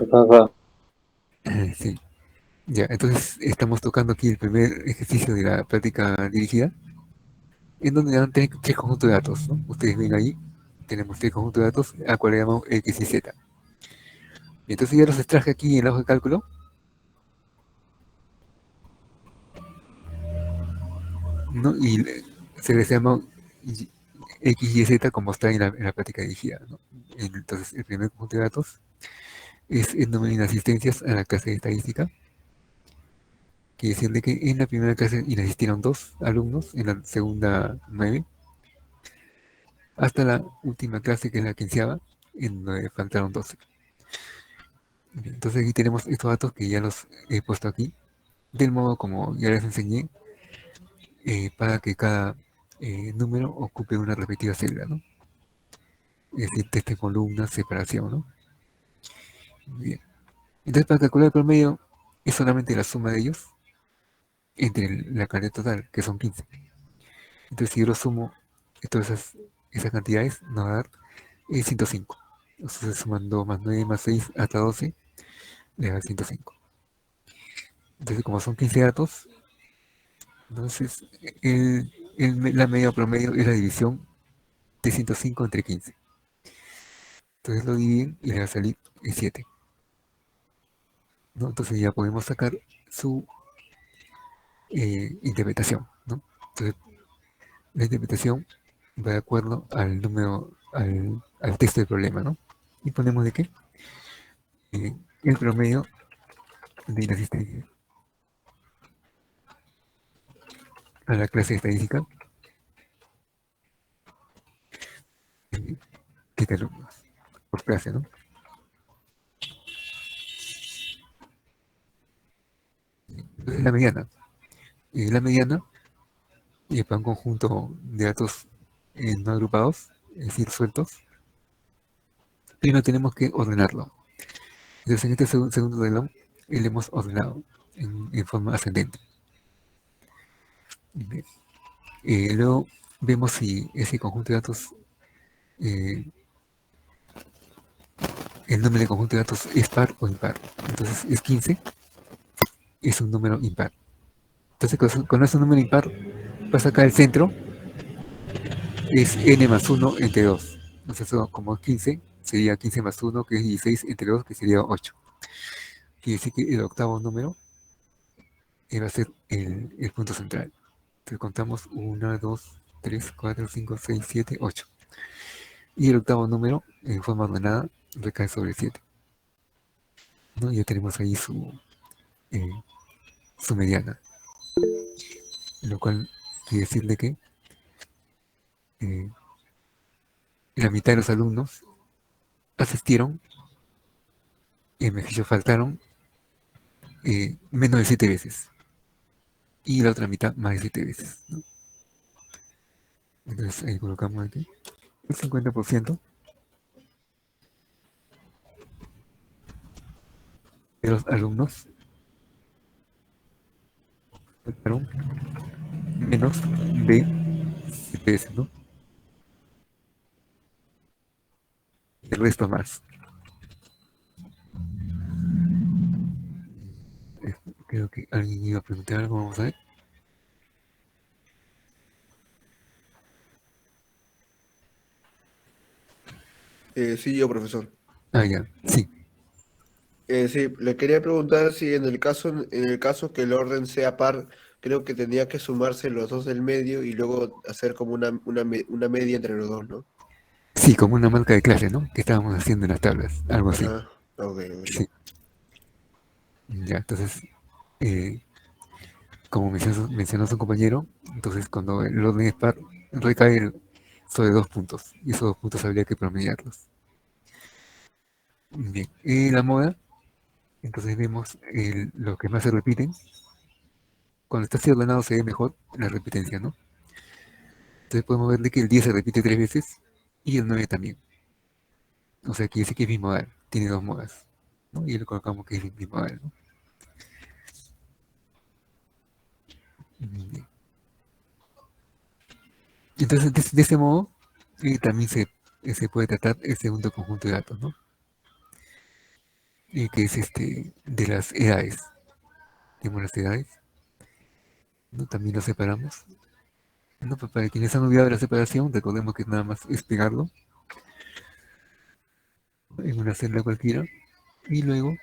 Ajá. Sí, ya, entonces estamos tocando aquí el primer ejercicio de la práctica dirigida, en donde dan tres conjuntos de datos, ¿no? Ustedes ven ahí, tenemos tres conjuntos de datos, a cual le llamamos X y Z. Y entonces ya los extraje aquí en la hoja de cálculo, ¿no? Y se les llama X y Z como está en la práctica dirigida, ¿no? Entonces, el primer conjunto de datos es el número de inasistencias a la clase de estadística. Quiere decirle que en la primera clase inasistieron 2 alumnos, en la segunda 9, hasta la última clase que es la quinceava, en donde faltaron 12. Entonces aquí tenemos estos datos que ya los he puesto aquí, del modo como ya les enseñé, para que cada número ocupe una respectiva celda, ¿no? Es decir, texto, columna, separación, ¿no? Bien. Entonces para calcular el promedio es solamente la suma de ellos entre la cantidad total, que son 15. Entonces si yo lo sumo, todas esas cantidades nos va a dar 105. Entonces se suman 2 más 9 más 6 hasta 12, le da 105. Entonces como son 15 datos, entonces la media promedio es la división de 105 entre 15. Entonces lo dividen y le va a salir 7, ¿no? Entonces ya podemos sacar su interpretación, ¿no? Entonces la interpretación va de acuerdo al número, al texto del problema, ¿no? Y ponemos de qué el promedio de inasistencia a la clase de estadística que te alumnos por clase, ¿no? Entonces la mediana. La mediana para un conjunto de datos no agrupados, es decir, sueltos, primero tenemos que ordenarlo. Entonces en este segundo renglón le hemos ordenado en forma ascendente. Luego vemos si ese conjunto de datos, eh, el número de conjunto de datos es par o impar. Entonces es 15, es un número impar. Entonces con ese número impar, para sacar el centro, es n más 1 entre 2. Entonces como es 15, sería 15 más 1, que es 16, entre 2, que sería 8. Quiere decir que el octavo número va a ser el punto central. Entonces contamos 1, 2, 3, 4, 5, 6, 7, 8. Y el octavo número, en forma ordenada, recae sobre 7, ¿no? Ya tenemos ahí eh, su mediana, lo cual quiere decirle que eh, la mitad de los alumnos asistieron, me fijo, faltaron menos de 7 veces, y la otra mitad más de 7 veces, ¿no? Entonces ahí colocamos aquí el 50% de los alumnos faltaron menos de 7 veces, ¿no? El resto más. Creo que alguien iba a preguntar algo, vamos a ver. Sí, yo, profesor. Ah, ya, sí. Sí, le quería preguntar si en el caso que el orden sea par, creo que tendría que sumarse los dos del medio y luego hacer como una media entre los dos, ¿no? Sí, como una marca de clase, ¿no? Que estábamos haciendo en las tablas, algo así. Ajá, ok, ok. Sí, ya, entonces, eh, como mencionó su compañero, entonces cuando el orden es par, recae sobre 2 puntos, y esos 2 puntos habría que promediarlos. Bien, la moda, entonces vemos lo que más se repiten. Cuando está así ordenado se ve mejor la repitencia, ¿no? Entonces podemos ver de que el 10 se repite 3 veces y el 9 también. O sea, quiere decir que es bimodal, tiene 2 modas, ¿no? Y le colocamos que es bimodal, ¿no? Bien. Entonces, de ese modo, también se puede tratar el segundo conjunto de datos, ¿no? que es de las edades. Tenemos las edades, ¿no? También lo separamos. ¿No? Pues para quienes han olvidado la separación, recordemos que nada más es pegarlo en una celda cualquiera y luego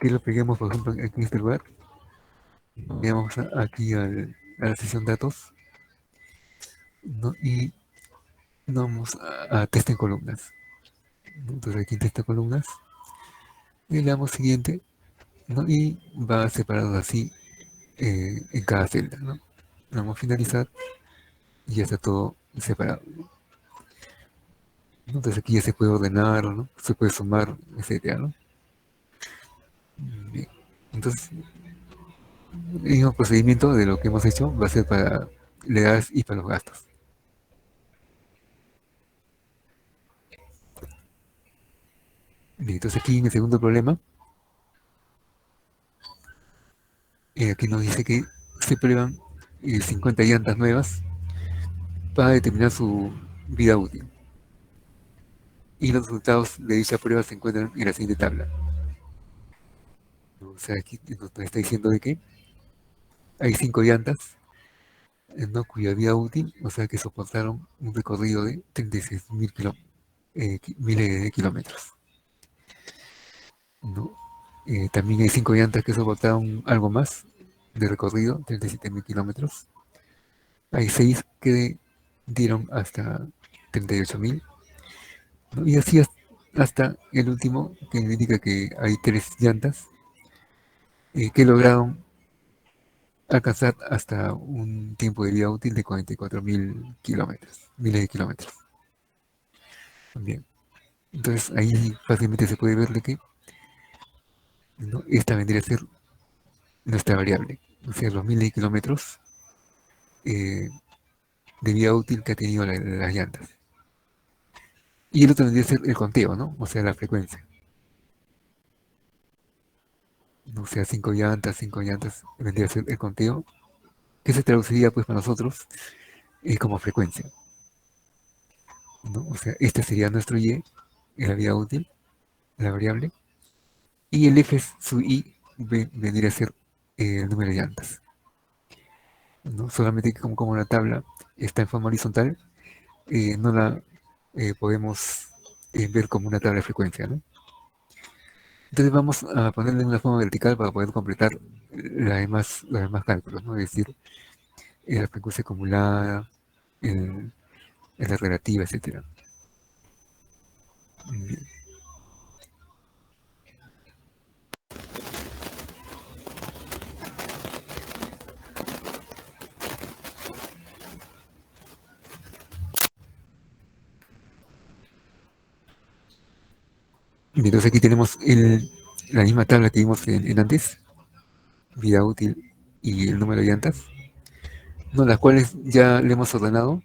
que lo peguemos, por ejemplo, aquí en este lugar, llegamos aquí a la sesión datos, ¿no? Y nos vamos a test en columnas, ¿no? Entonces aquí en test en columnas, y le damos siguiente, ¿no? Y va separado así en cada celda, ¿no? Vamos a finalizar y ya está todo separado, ¿no? Entonces aquí ya se puede ordenar, ¿no? Se puede sumar, etcétera, ¿no? Bien. Entonces, el mismo procedimiento de lo que hemos hecho va a ser para las edades y para los gastos. Bien, entonces aquí en el segundo problema, aquí nos dice que se prueban 50 llantas nuevas para determinar su vida útil. Y los resultados de dicha prueba se encuentran en la siguiente tabla. O sea, aquí nos está diciendo de que hay 5 llantas, ¿no? Cuya vida útil, o sea, que soportaron un recorrido de 36.000 miles de kilómetros, ¿no? También hay 5 llantas que soportaron algo más de recorrido, 37.000 kilómetros. Hay 6 que dieron hasta 38.000, ¿no? Y así hasta el último, que indica que hay 3 llantas que lograron alcanzar hasta un tiempo de vida útil de 44.000 kilómetros, miles de kilómetros. Bien. Entonces ahí fácilmente se puede ver de que, ¿no? Esta vendría a ser nuestra variable, o sea, los miles de kilómetros eh, de vida útil que ha tenido las llantas. Y el otro vendría a ser el conteo, ¿no? O sea, la frecuencia. O sea, 5 llantas vendría a ser el conteo, que se traduciría pues para nosotros como frecuencia, ¿no? O sea, este sería nuestro y, en la vida útil, la variable, y el f sub i vendría a ser el número de llantas, ¿no? Solamente que como la tabla está en forma horizontal, no la podemos ver como una tabla de frecuencia, ¿no? Entonces vamos a ponerle una forma vertical para poder completar los demás cálculos, ¿no? Es decir, la frecuencia acumulada, el, la relativa, etcétera. Bien. Entonces aquí tenemos la misma tabla que vimos en antes, vida útil y el número de llantas, ¿no? Las cuales ya le hemos ordenado,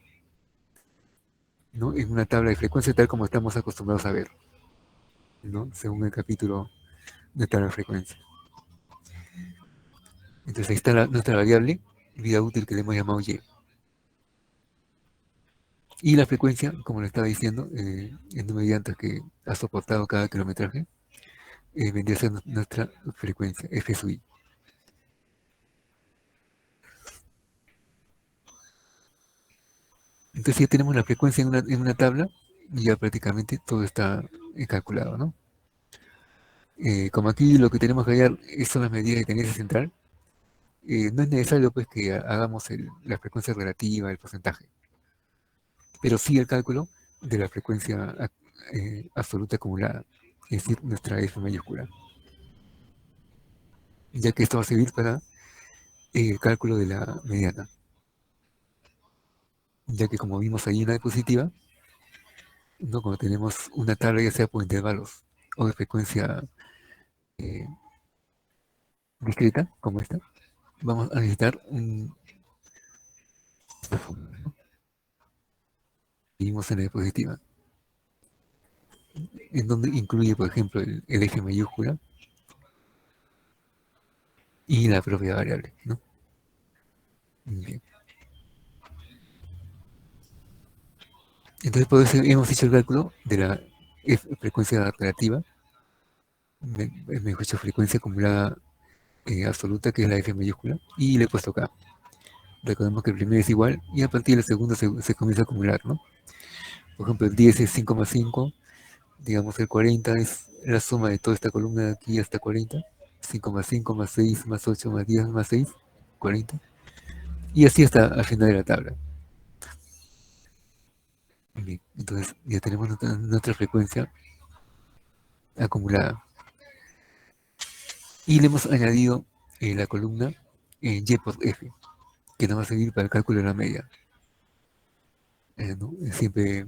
¿no? En una tabla de frecuencia tal como estamos acostumbrados a ver, ¿no? Según el capítulo de tabla de frecuencia. Entonces ahí está nuestra variable, vida útil que le hemos llamado y. Y la frecuencia, como le estaba diciendo, el número de llantas que ha soportado cada kilometraje, vendría a ser nuestra frecuencia, F sub i. Entonces ya tenemos la frecuencia en una tabla y ya prácticamente todo está calculado, ¿no? Como aquí lo que tenemos que hallar son las medidas de tendencia central, no es necesario pues que hagamos la frecuencia relativa, el porcentaje, pero sí el cálculo de la frecuencia absoluta acumulada, es decir, nuestra F mayúscula, ya que esto va a servir para el cálculo de la mediana, ya que como vimos ahí en la diapositiva, ¿no? Cuando tenemos una tabla ya sea por intervalos o de frecuencia eh, discreta, como esta, vamos a necesitar vimos en la diapositiva, en donde incluye, por ejemplo, el eje mayúscula y la propia variable, ¿no? Bien. Entonces, por eso hemos hecho el cálculo de la es frecuencia relativa, mejor dicho, frecuencia acumulada absoluta, que es la F mayúscula, y le he puesto K. Recordemos que el primero es igual y a partir del segundo se comienza a acumular, ¿no? Por ejemplo, el 10 es 5 más 5, digamos el 40 es la suma de toda esta columna de aquí hasta 40, 5 más 5 más 6 más 8 más 10 más 6, 40, y así hasta al final de la tabla. Bien, entonces ya tenemos nuestra frecuencia acumulada. Y le hemos añadido la columna en Y por F, que nos va a servir para el cálculo de la media. ¿No? Siempre,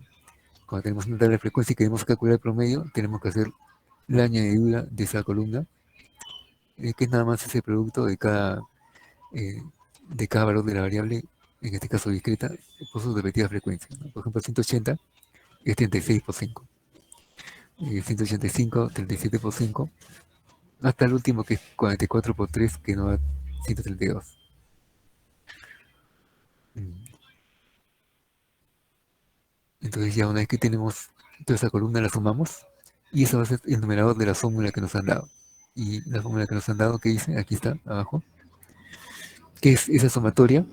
cuando tenemos una tabla de frecuencia y queremos calcular el promedio, tenemos que hacer la añadidura de esa columna, que es nada más ese producto eh, de cada valor de la variable, en este caso discreta, por sus respectivas frecuencias, ¿no? Por ejemplo, 180 es 36 por 5, 185, 37 por 5, hasta el último que es 44 por 3, que nos da 132. Mm. Entonces ya una vez que tenemos toda esa columna la sumamos y eso va a ser el numerador de la fórmula que nos han dado. Y la fórmula que nos han dado, que dice, aquí está, abajo, que es esa sumatoria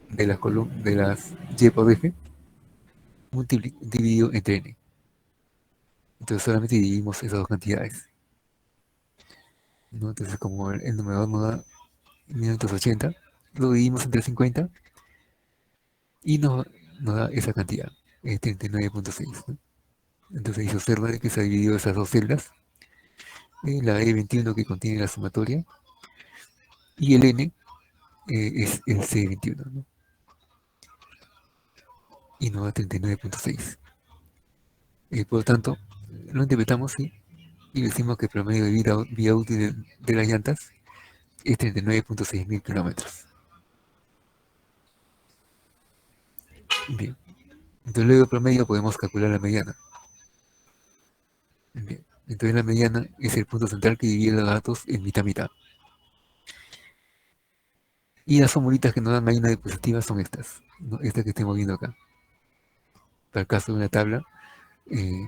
de las y por f dividido entre n. Entonces solamente dividimos esas dos cantidades, ¿no? Entonces como el numerador nos da 1980, lo dividimos entre 50 y nos da esa cantidad, 39.6, ¿no? Entonces ahí se observa que se ha dividido esas dos celdas, la E21 que contiene la sumatoria y el N es el C21, ¿no? Y nos da 39.6. Por lo tanto, lo interpretamos, ¿sí? Y decimos que el promedio de vida útil de las llantas es 39.6 mil kilómetros. Bien. Entonces luego del promedio podemos calcular la mediana. Bien. Entonces la mediana es el punto central que divide los datos en mitad a mitad. Y las formulitas que nos dan mediana diapositiva son estas, ¿no? Estas que estamos viendo acá. Para el caso de una tabla eh,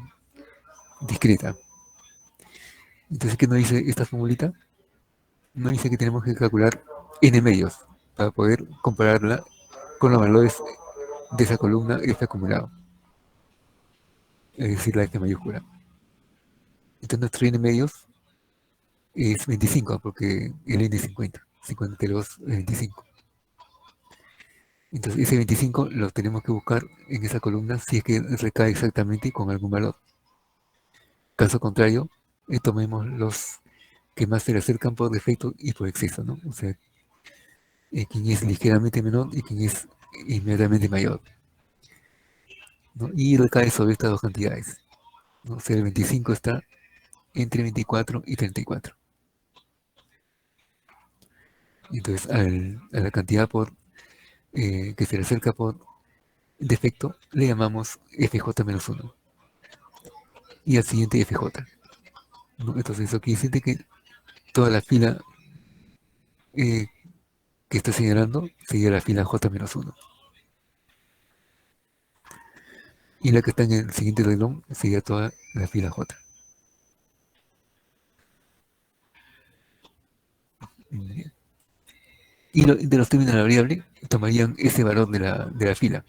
discreta. Entonces, ¿qué nos dice esta formulita? Nos dice que tenemos que calcular n medios para poder compararla con los valores de esa columna F acumulado, es decir, la F mayúscula. Entonces nuestro n medios es 25, porque el n es 50, 52 es 25. Entonces ese 25 lo tenemos que buscar en esa columna si es que recae exactamente con algún valor. Caso contrario, tomemos los que más se le acercan por defecto y por exceso, ¿no? O sea, quien es ligeramente menor y quien es inmediatamente mayor, ¿no? Y recae sobre estas dos cantidades, ¿no? O sea, el 25 está entre 24 y 34. Entonces, a la cantidad que se le acerca por defecto, le llamamos FJ-1. Y al siguiente FJ, ¿no? Entonces, eso quiere decir que toda la fila eh, que está señalando sería la fila J-1. Y la que está en el siguiente renglón sería toda la fila J. Bien. Y de los términos de la variable, tomarían ese valor de la fila.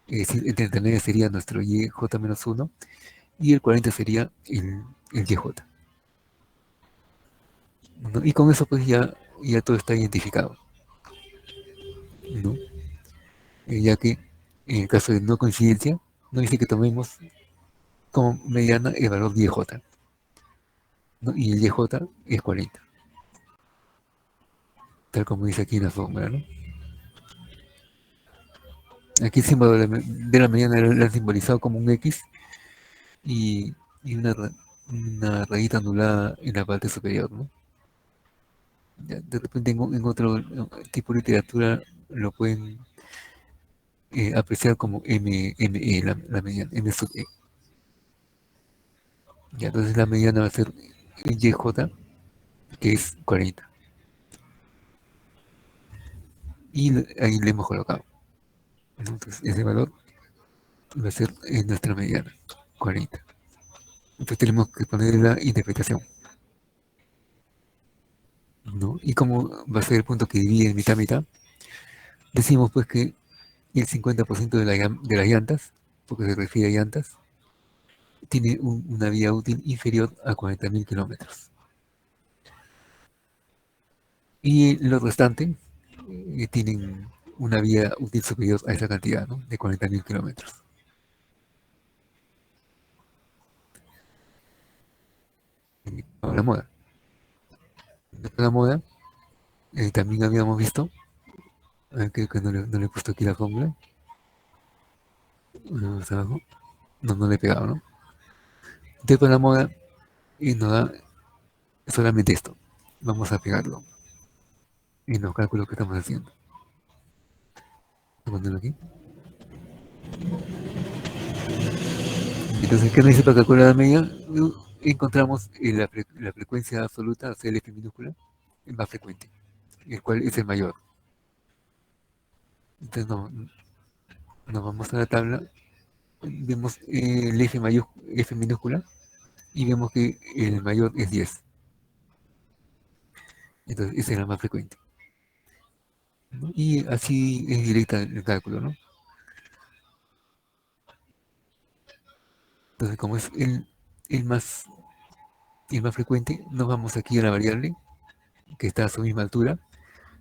Es decir, el 39 sería nuestro YJ-1 y el 40 sería el YJ, ¿no? Y con eso pues ya todo está identificado, ¿no? Ya que en el caso de no coincidencia, no dice que tomemos como mediana el valor YJ, ¿no? Y el YJ es 40, tal como dice aquí en la fórmula, ¿no? Aquí el símbolo de la mediana lo han simbolizado como un X y, y una rayita anulada en la parte superior, ¿no? Ya, de repente en otro tipo de literatura lo pueden apreciar como ME, la mediana, M sub E. Ya, entonces la mediana va a ser el YJ, que es 40. Y ahí le hemos colocado, ¿no? Entonces ese valor va a ser nuestra mediana, 40. Entonces tenemos que poner la interpretación, ¿no? Y como va a ser el punto que divide en mitad a mitad, decimos pues que el 50% de las llantas, porque se refiere a llantas, tiene una vida útil inferior a 40.000 kilómetros. Y los restantes tienen una vida útil superior a esa cantidad, ¿no? De 40.000 kilómetros. La moda. La moda, también habíamos visto, creo que no le he puesto aquí la fórmula, más abajo, no le he pegado, ¿no? Entonces para la moda nos da solamente esto. Vamos a pegarlo en los cálculos que estamos haciendo. Voy a ponerlo aquí. Entonces, ¿qué nos dice para calcular la media? Encontramos la frecuencia absoluta, o sea, el F minúscula, el más frecuente, el cual es el mayor. Entonces, nos vamos a la tabla, vemos el F minúscula y vemos que el mayor es 10. Entonces, ese es el más frecuente, ¿no? Y así es directa el cálculo, ¿no? Entonces, como es el más, el más frecuente, nos vamos aquí a la variable que está a su misma altura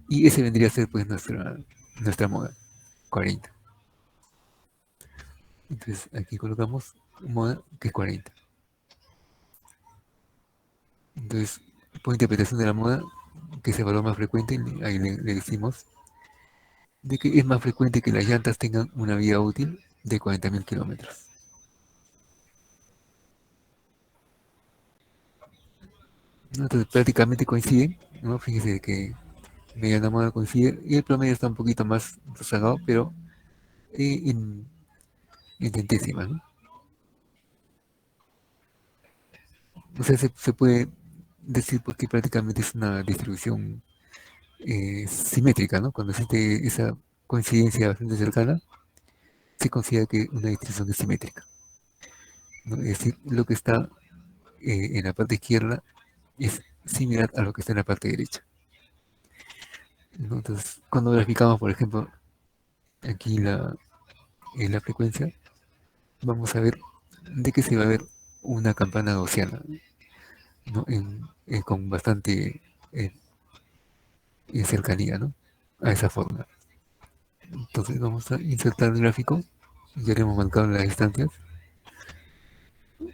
y ese vendría a ser pues nuestra moda, 40. Entonces aquí colocamos moda que es 40. Entonces, por interpretación de la moda, que es el valor más frecuente, ahí le decimos de que es más frecuente que las llantas tengan una vida útil de 40.000 kilómetros, ¿no? Entonces prácticamente coinciden, ¿no? Fíjese que mediana moda coincide y el promedio está un poquito más rezagado, pero en centésimas, ¿no? O sea, se puede decir porque prácticamente es una distribución simétrica, ¿no? Cuando existe esa coincidencia bastante cercana, se considera que una distribución es simétrica, ¿no? Es decir, lo que está en la parte izquierda es similar a lo que está en la parte derecha, ¿no? Entonces, cuando graficamos, por ejemplo, aquí la frecuencia, vamos a ver de que se va a ver una campana gaussiana, ¿no? Con bastante eh, cercanía, ¿no? A esa forma. Entonces vamos a insertar el gráfico, ya le hemos marcado las distancias,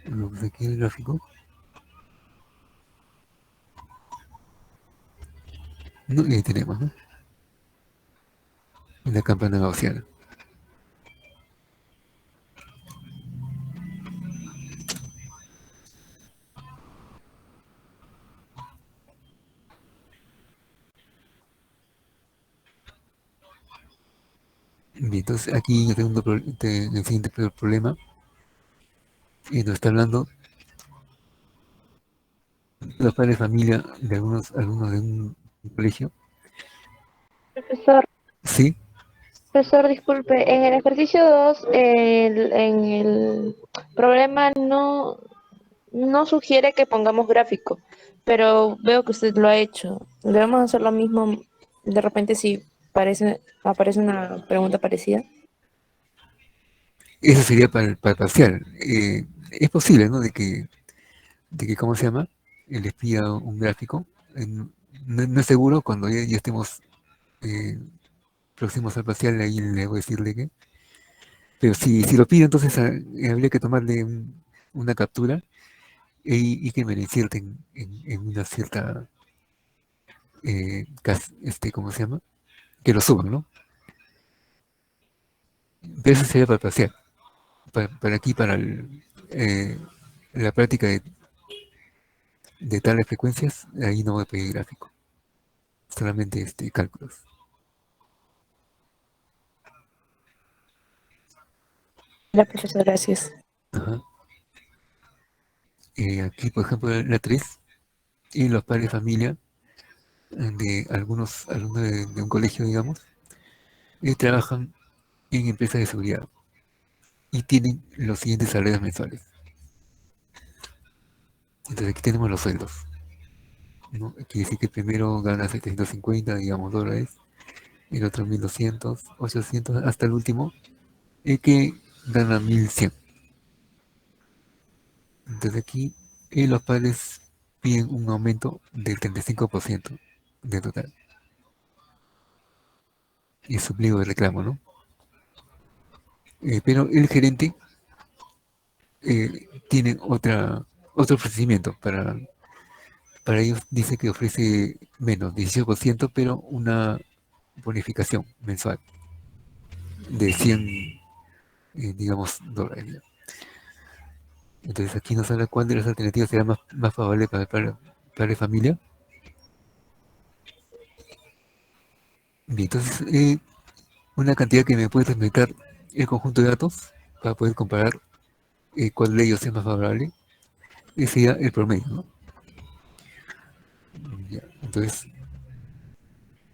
vamos aquí el gráfico, ¿no? Y ahí tenemos, ¿no? La campana gaussiana. Bien, entonces aquí en el, en el siguiente problema nos está hablando de los padres de familia de algunos alumnos de un colegio. Profesor, Sí, profesor, disculpe, en el ejercicio 2, en el problema no sugiere que pongamos gráfico, pero veo que usted lo ha hecho. ¿Debemos hacer lo mismo de repente si aparece una pregunta parecida? eso sería para el parcial. Es posible, ¿no? De que, ¿cómo se llama? Les pida un gráfico. No es seguro cuando ya estemos eh, próximos al parcial, ahí le voy a decirle que. Pero si lo pide, entonces habría que tomarle una captura y que me la inserten en una cierta, ¿cómo se llama? Que lo suban, ¿no? Pero eso sería para parcial. Para aquí, para la práctica de tales frecuencias, ahí no voy a pedir gráfico, solamente cálculos. La profesora, gracias. Ajá. Aquí, por ejemplo, la 3 y los padres de familia de algunos alumnos de un colegio, digamos, trabajan en empresas de seguridad y tienen los siguientes salarios mensuales. Entonces aquí tenemos los sueldos, ¿no? Quiere decir que primero gana 750, digamos, dólares, el otro 1200, 800, hasta el último, el que gana 1100. Entonces aquí los padres piden un aumento del 35% del total. Y es su pliego de reclamo, ¿no? Pero el gerente tiene otro ofrecimiento para ellos. Dice que ofrece menos, 18%, pero una bonificación mensual de 100, digamos, dólares. ¿Ya? Entonces aquí nos habla cuál de las alternativas será más favorable para la familia. Bien, entonces una cantidad que me puede transmitir el conjunto de datos para poder comparar cuál de ellos es más favorable, sería el promedio, ¿no? Ya, entonces,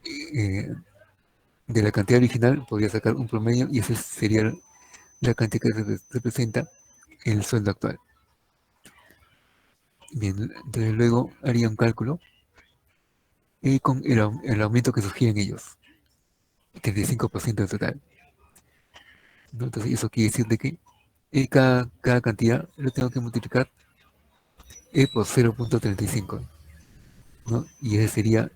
eh, de la cantidad original podría sacar un promedio y esa sería la cantidad que representa el sueldo actual. Bien, entonces luego haría un cálculo con el aumento que sugieren ellos, 35% del total, ¿no? Entonces eso quiere decir de que cada cantidad lo tengo que multiplicar por 0,35, ¿no? Y esa sería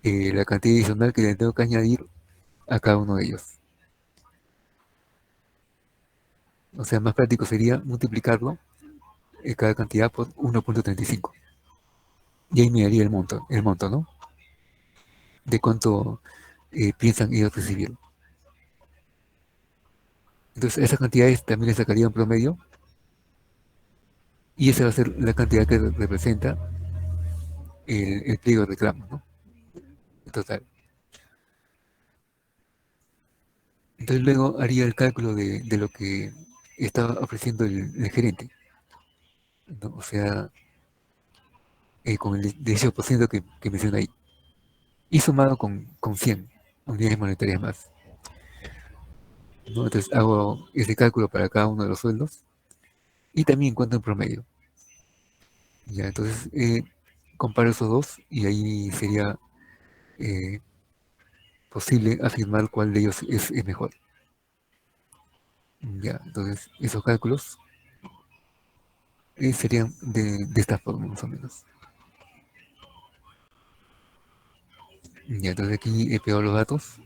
la cantidad adicional que le tengo que añadir a cada uno de ellos. O sea, más práctico sería multiplicarlo cada cantidad por 1,35. Y ahí me daría el monto, ¿no? De cuánto piensan ellos recibir. Entonces, esas cantidades también le sacaría un promedio y esa va a ser la cantidad que representa el pliego de reclamo, ¿no? En total. Entonces, luego haría el cálculo de lo que estaba ofreciendo el gerente, ¿no? O sea, con el 18% que menciona ahí. Y sumado con 100 unidades monetarias más, ¿no? Entonces, hago ese cálculo para cada uno de los sueldos y también encuentro un promedio. Ya, entonces comparo esos dos y ahí sería eh, posible afirmar cuál de ellos es mejor. Ya, entonces esos cálculos serían de esta forma más o menos. Ya, entonces aquí he pegado los datos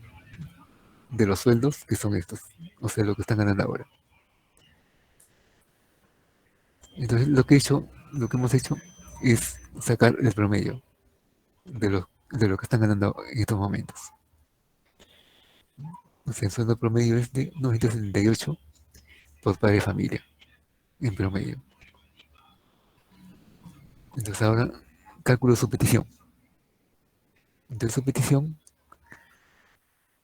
de los sueldos que son estos, o sea, lo que están ganando ahora. Entonces lo que hemos hecho es sacar el promedio de lo que están ganando en estos momentos. O sea, el sueldo promedio es de 978 por padre de familia, en promedio. Entonces ahora cálculo su petición. Entonces su petición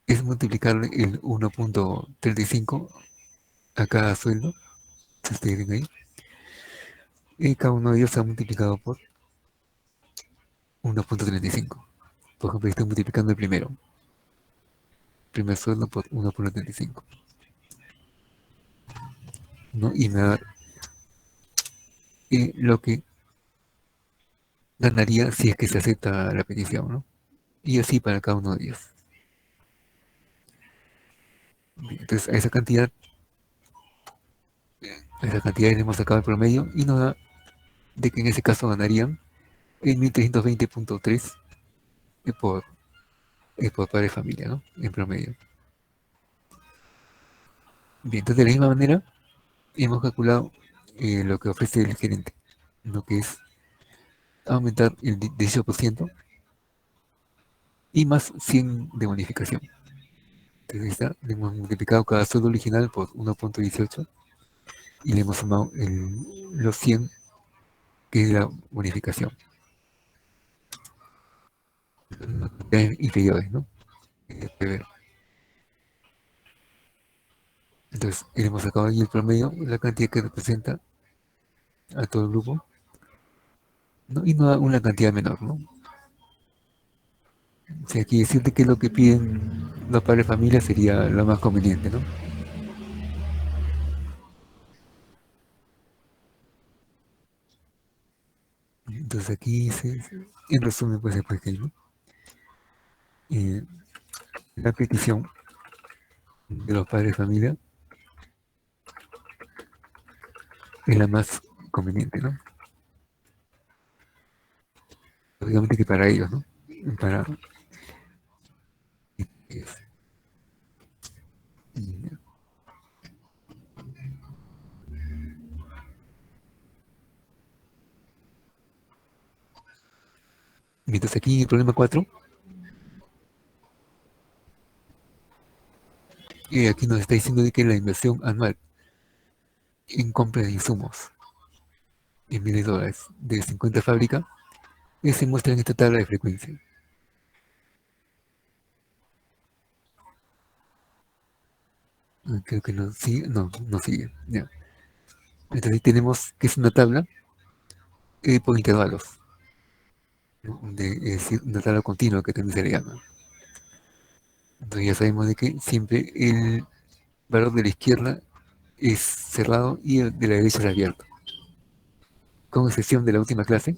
es multiplicarle el 1,35 a cada sueldo, si ustedes ven ahí, y cada uno de ellos está multiplicado por 1,35. Por ejemplo, estoy multiplicando el primer sueldo por 1,35, ¿no? Y me da lo que ganaría si es que se acepta la petición, ¿no? Y así para cada uno de ellos. Entonces a esa cantidad le hemos sacado el promedio y nos da de que en ese caso ganarían en 1320,3 por padre de familia, ¿no? En promedio. Bien, entonces de la misma manera hemos calculado lo que ofrece el gerente, lo que es aumentar el 18% y más 100 de bonificación. Entonces le hemos multiplicado cada sueldo original por 1,18 y le hemos sumado los 100 que es la bonificación. Inferiores, ¿no? Entonces, hemos sacado ahí el promedio, la cantidad que representa a todo el grupo, ¿no? Y no a una cantidad menor, ¿no? O sea, aquí decirte que lo que piden los padres de familia sería lo más conveniente, ¿no? Entonces aquí en resumen pues se puede escribir, ¿no? Eh, la petición de los padres de familia es la más conveniente, ¿no? Obviamente que para ellos, ¿no? Para, es- y- mientras aquí en el problema 4, aquí nos está diciendo de que la inversión anual en compra de insumos en $1.000 de 50 fábricas se muestra en esta tabla de frecuencia. Creo que no sigue, no sigue. Ya. Entonces ahí tenemos que es una tabla por intervalos, ¿no? Es decir, una tabla continua que también se le llama. Entonces ya sabemos de que siempre el valor de la izquierda es cerrado y el de la derecha es abierto, con excepción de la última clase,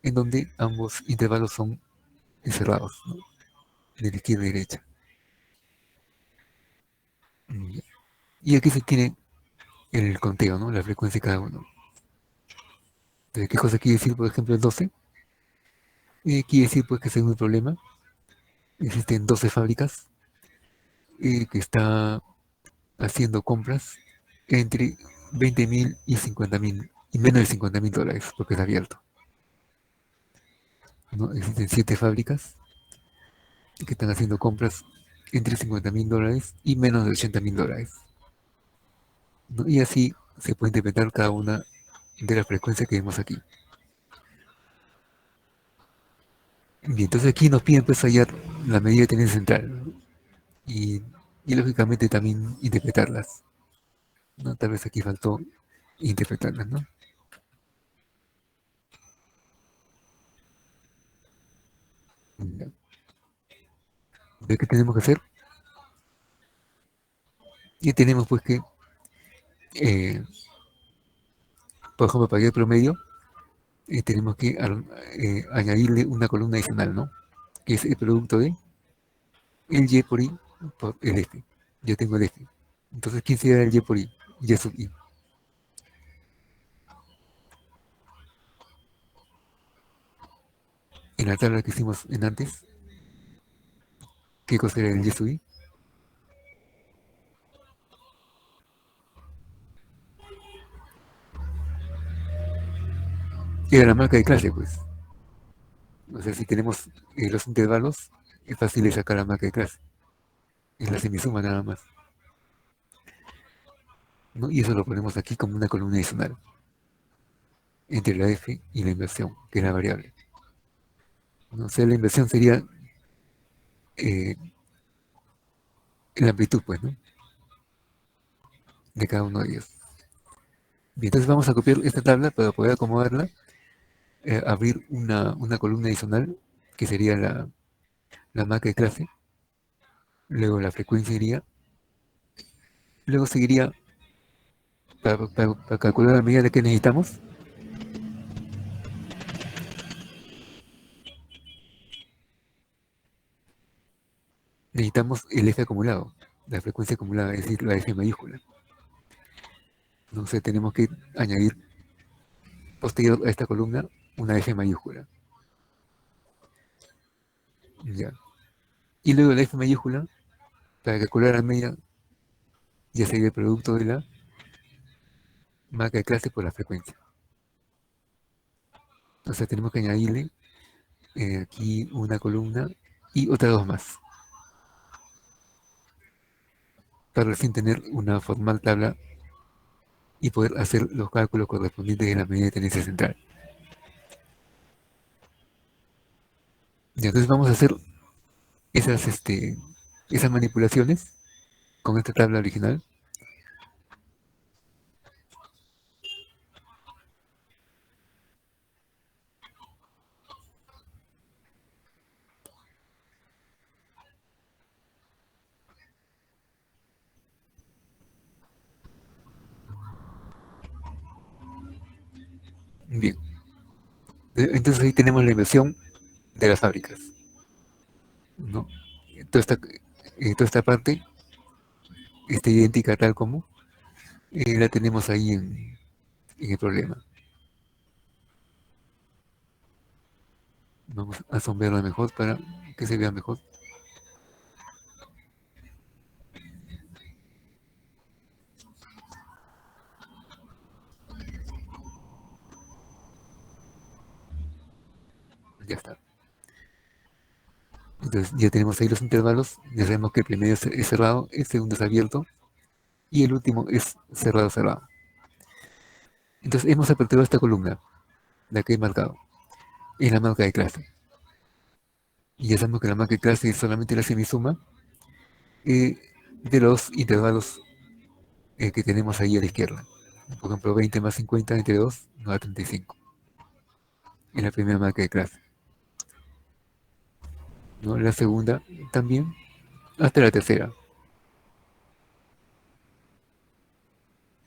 en donde ambos intervalos son cerrados, ¿no? De la izquierda y derecha. Ya. Y aquí se tiene el conteo, ¿no? La frecuencia de cada uno. Entonces, ¿qué cosa quiere decir, por ejemplo, el 12? Quiere decir, pues, que según el problema, existen 12 fábricas que está haciendo compras entre 20.000 y 50.000, y menos de $50.000, porque es abierto, ¿no? Existen 7 fábricas que están haciendo compras entre $50.000 y menos de $80.000, ¿no? Y así se puede interpretar cada una de las frecuencias que vemos aquí. Bien, entonces aquí nos piden pues hallar la medida de tendencia central, ¿no? y lógicamente también interpretarlas, ¿no? Tal vez aquí faltó interpretarlas, ¿no? Ya. Entonces, ¿qué tenemos que hacer? Y tenemos pues que, eh, por ejemplo, para el promedio, tenemos que añadirle una columna adicional, ¿no? Que es el producto de el Y por I por el F. Yo tengo el F. Entonces, ¿quién sería el Y por I? Y sub I. En la tabla que hicimos en antes, ¿qué cosa era el Y sub I? Era la marca de clase, pues. O sea, si tenemos los intervalos, es fácil de sacar la marca de clase. Es la semisuma nada más, ¿no? Y eso lo ponemos aquí como una columna adicional entre la F y la inversión, que es la variable, ¿no? O sea, la inversión sería eh, la amplitud, pues, ¿no? De cada uno de ellos. Bien, entonces vamos a copiar esta tabla para poder acomodarla, abrir una columna adicional, que sería la marca de clase, luego la frecuencia iría, luego seguiría, para calcular la medida de que necesitamos el F acumulado, la frecuencia acumulada, es decir, la F mayúscula. Entonces tenemos que añadir posterior a esta columna una F mayúscula. Ya. Y luego la F mayúscula, para calcular la media, ya sería el producto de la marca de clase por la frecuencia. O sea, tenemos que añadirle aquí una columna y otras dos más, para recién tener una formal tabla y poder hacer los cálculos correspondientes de la medida de tendencia central. Y entonces vamos a hacer esas manipulaciones con esta tabla original. Bien, Entonces ahí tenemos la inversión de las fábricas, ¿no? Toda esta, toda esta parte está idéntica tal como la tenemos ahí en el problema. Vamos a sombrearla mejor para que se vea mejor. Ya está. Entonces ya tenemos ahí los intervalos, ya sabemos que el primero es cerrado, el segundo es abierto y el último es cerrado, cerrado. Entonces hemos aperturado esta columna, la que he marcado, en la marca de clase. Y ya sabemos que la marca de clase es solamente la semisuma eh, de los intervalos que tenemos ahí a la izquierda. Por ejemplo, 20 más 50 entre 2 nos da 35. En la primera marca de clase, ¿no? La segunda también, hasta la tercera,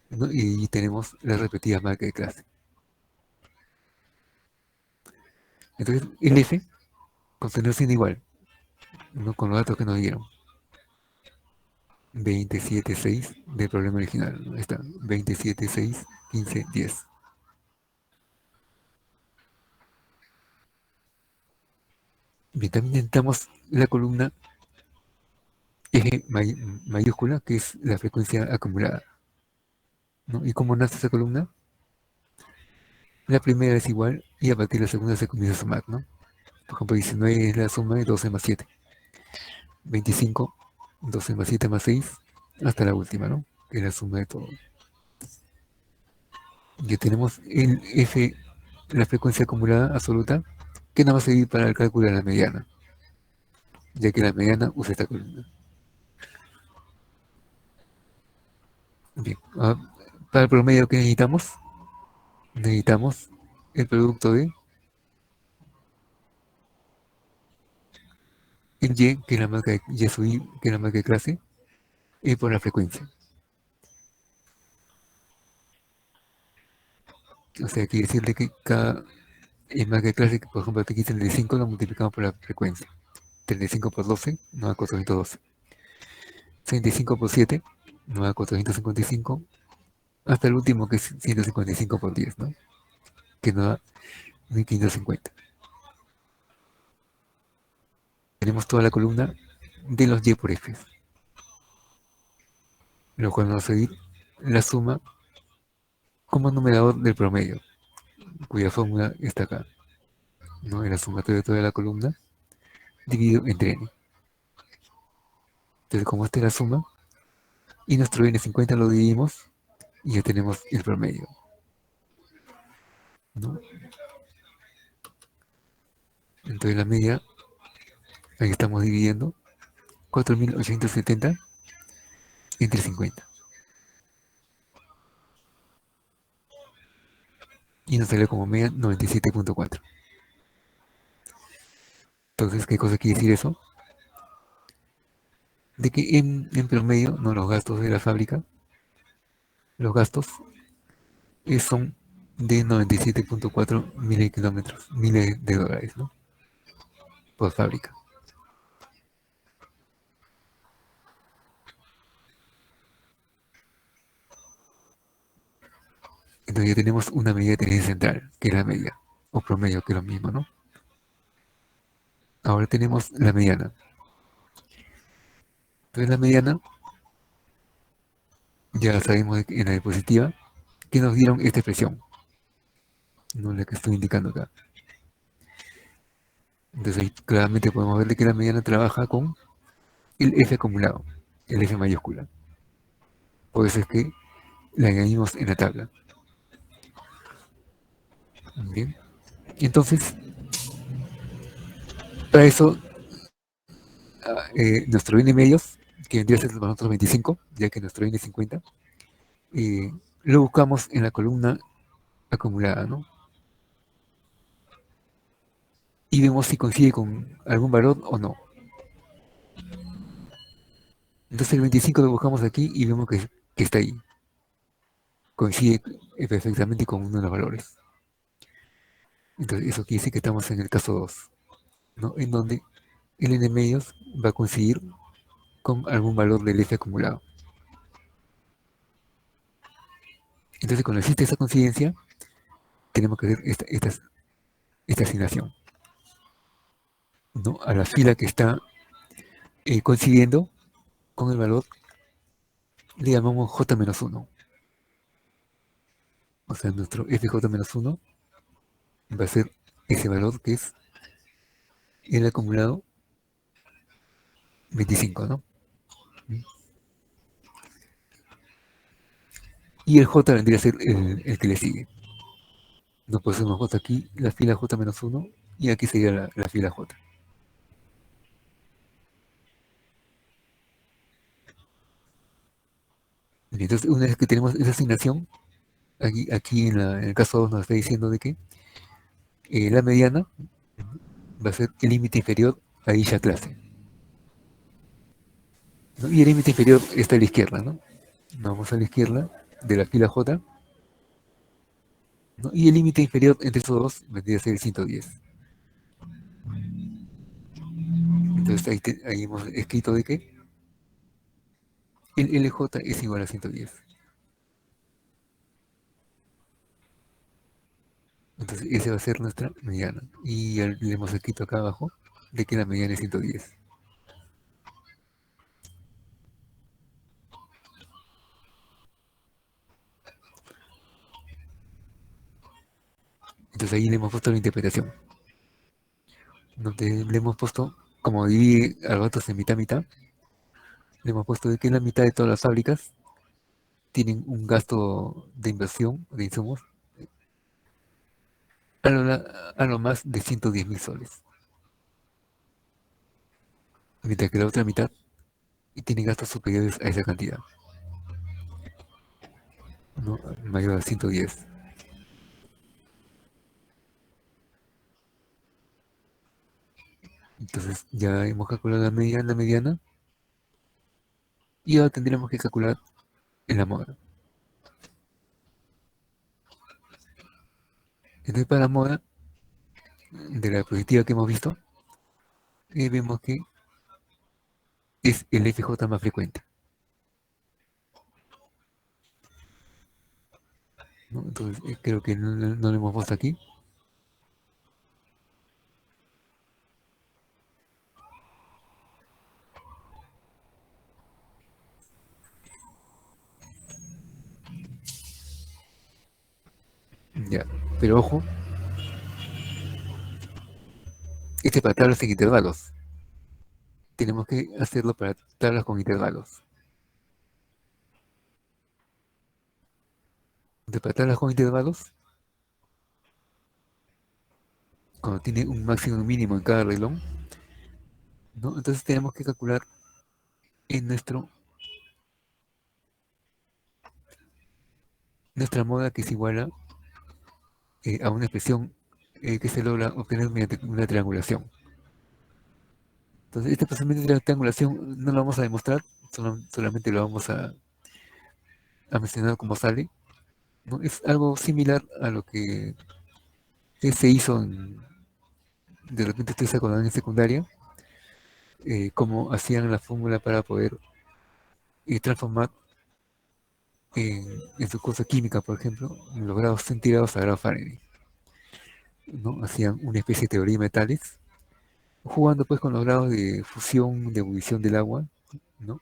¿no? Y tenemos las repetidas marcas de clase. Entonces, el F continúa siendo igual, ¿no? Con los datos que nos dieron. 27,6 del problema original, ¿no? Ahí está, 27,6, 15, 10. Bien, también necesitamos la columna eje mayúscula, que es la frecuencia acumulada, ¿no? ¿Y cómo nace esa columna? La primera es igual y a partir de la segunda se comienza a sumar, ¿no? Por ejemplo, 19 es la suma de 12 más 7. 25, 12 más 7 más 6, hasta la última, ¿no? Que es la suma de todo. Ya tenemos el F, la frecuencia acumulada absoluta, que nos va a servir para el cálculo de la mediana, ya que la mediana usa esta columna. Bien, para el promedio que necesitamos el producto de el Y, que es la marca de Y sub I, que es la marca de clase, y por la frecuencia. O sea, quiere decirle que cada marca de clase, por ejemplo, aquí 35 lo multiplicamos por la frecuencia. 35 por 12 nos da 412. 65 por 7 nos da 455. Hasta el último que es 155 por 10, ¿no? Que nos da 1550. Tenemos toda la columna de los Y por F, lo cual nos va a seguir la suma como numerador del promedio, cuya fórmula está acá, ¿no? En la sumatoria de toda la columna dividido entre n. Entonces, como esta es la suma, y nuestro n50 lo dividimos, y ya tenemos el promedio, ¿no? Entonces la media, ahí estamos dividiendo 4870 entre 50. Y nos sale como media 97,4. Entonces, ¿qué cosa quiere decir eso? De que en promedio, no los gastos de la fábrica, los gastos son de 97,4 miles de kilómetros, miles de dólares, ¿no? Por fábrica. Entonces ya tenemos una medida de tendencia central, que es la media, o promedio, que es lo mismo, ¿no? Ahora tenemos la mediana. Entonces la mediana, ya sabemos en la diapositiva, que nos dieron esta expresión, no la que estoy indicando acá. Entonces ahí claramente podemos ver que la mediana trabaja con el F acumulado, el F mayúscula. Por eso es que la añadimos en la tabla. Bien. Entonces, para eso, nuestro N medios, que vendría a ser para nosotros 25, ya que nuestro N es 50, lo buscamos en la columna acumulada, ¿no? Y vemos si coincide con algún valor o no. Entonces el 25 lo buscamos aquí y vemos que está ahí. Coincide perfectamente con uno de los valores. Entonces, eso quiere decir que estamos en el caso 2, ¿no? En donde el n medios va a coincidir con algún valor del f acumulado. Entonces, cuando existe esa coincidencia, tenemos que hacer esta asignación, ¿no? A la fila que está coincidiendo con el valor, le llamamos j-1. O sea, nuestro fj-1 va a ser ese valor que es el acumulado 25, ¿no? Y el j vendría a ser el que le sigue. Nos pusimos j aquí, la fila j-1, y aquí sería la fila j. Entonces, una vez que tenemos esa asignación, aquí en el caso 2 nos está diciendo de que la mediana va a ser el límite inferior a dicha clase, ¿no? Y el límite inferior está a la izquierda, ¿no? Vamos a la izquierda de la fila j, ¿no? Y el límite inferior entre esos dos vendría a ser el 110. Entonces ahí hemos escrito de que el LJ es igual a 110. Entonces esa va a ser nuestra mediana. Y ya le hemos escrito acá abajo de que la mediana es 110. Entonces ahí le hemos puesto la interpretación. Donde le hemos puesto, como divide a los datos en mitad, le hemos puesto de que la mitad de todas las fábricas tienen un gasto de inversión de insumos a lo más de 110.000 soles. Mientras que la otra mitad tiene gastos superiores a esa cantidad, ¿no? Mayor a 110. Entonces ya hemos calculado la mediana, y ahora tendríamos que calcular en la moda. Entonces para la moda, de la diapositiva que hemos visto, vemos que es el FJ más frecuente, ¿no? Entonces creo que no lo hemos puesto aquí. Ya, pero ojo, este es para tablas en intervalos. Tenemos que hacerlo para tablas con intervalos. Entonces para tablas con intervalos, cuando tiene un máximo y un mínimo en cada renglón, ¿no? Entonces tenemos que calcular en nuestra moda, que es igual a una expresión que se logra obtener mediante una triangulación. Entonces, este procedimiento de triangulación no lo vamos a demostrar, solamente lo vamos a mencionar como sale, ¿no? Es algo similar a lo que se hizo de repente ustedes se acordarán en secundaria, cómo hacían la fórmula para poder transformar en su cosa química, por ejemplo, en los grados centígrados a grados Fahrenheit, ¿no? Hacían una especie de teoría de metales, jugando pues con los grados de fusión, de ebullición del agua, ¿no?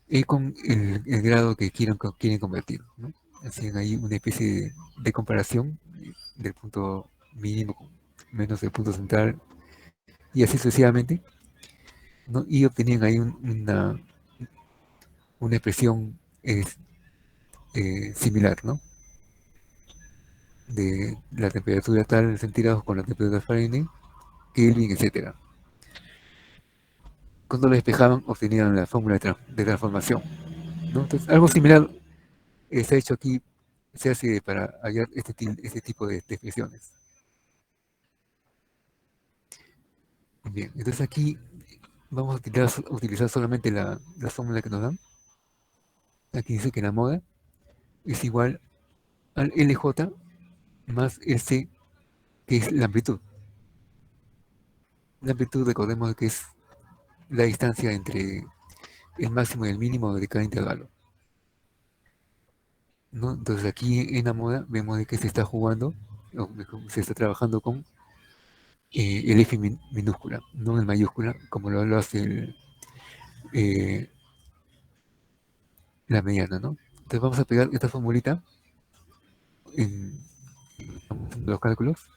Y con el grado que quieren convertir, ¿no? Hacían ahí una especie de comparación del punto mínimo menos el punto central, y así sucesivamente, ¿no? Y obtenían ahí una expresión similar, ¿no? De la temperatura tal centígrados con la temperatura Fahrenheit, Kelvin, etcétera. Cuando lo despejaban, obtenían la fórmula de transformación, ¿no? Entonces, algo similar se ha hecho aquí, se hace para hallar este tipo de expresiones. Bien, entonces aquí vamos a utilizar solamente la fórmula que nos dan. Aquí dice que la moda es igual al LJ más el C, que es la amplitud. La amplitud, recordemos que es la distancia entre el máximo y el mínimo de cada intervalo, ¿no? Entonces aquí en la moda vemos de que se está jugando, o mejor, se está trabajando con el F minúscula, no en mayúscula, como lo hace eh, la mediana, ¿no? Entonces vamos a pegar esta formulita en los cálculos.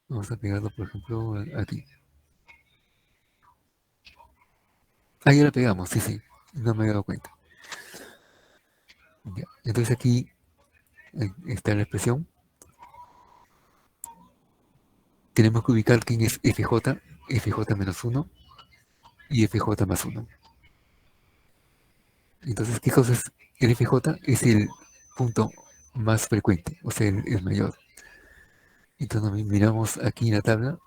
Vamos a pegarlo, por ejemplo, aquí. Ahí ya la pegamos, sí, sí. No me he dado cuenta. Ya. Entonces aquí está la expresión. Tenemos que ubicar quién es FJ, FJ menos 1 y FJ más 1. Entonces, ¿qué cosa es el FJ? Es el punto más frecuente, o sea, el mayor. Entonces miramos aquí en la tabla,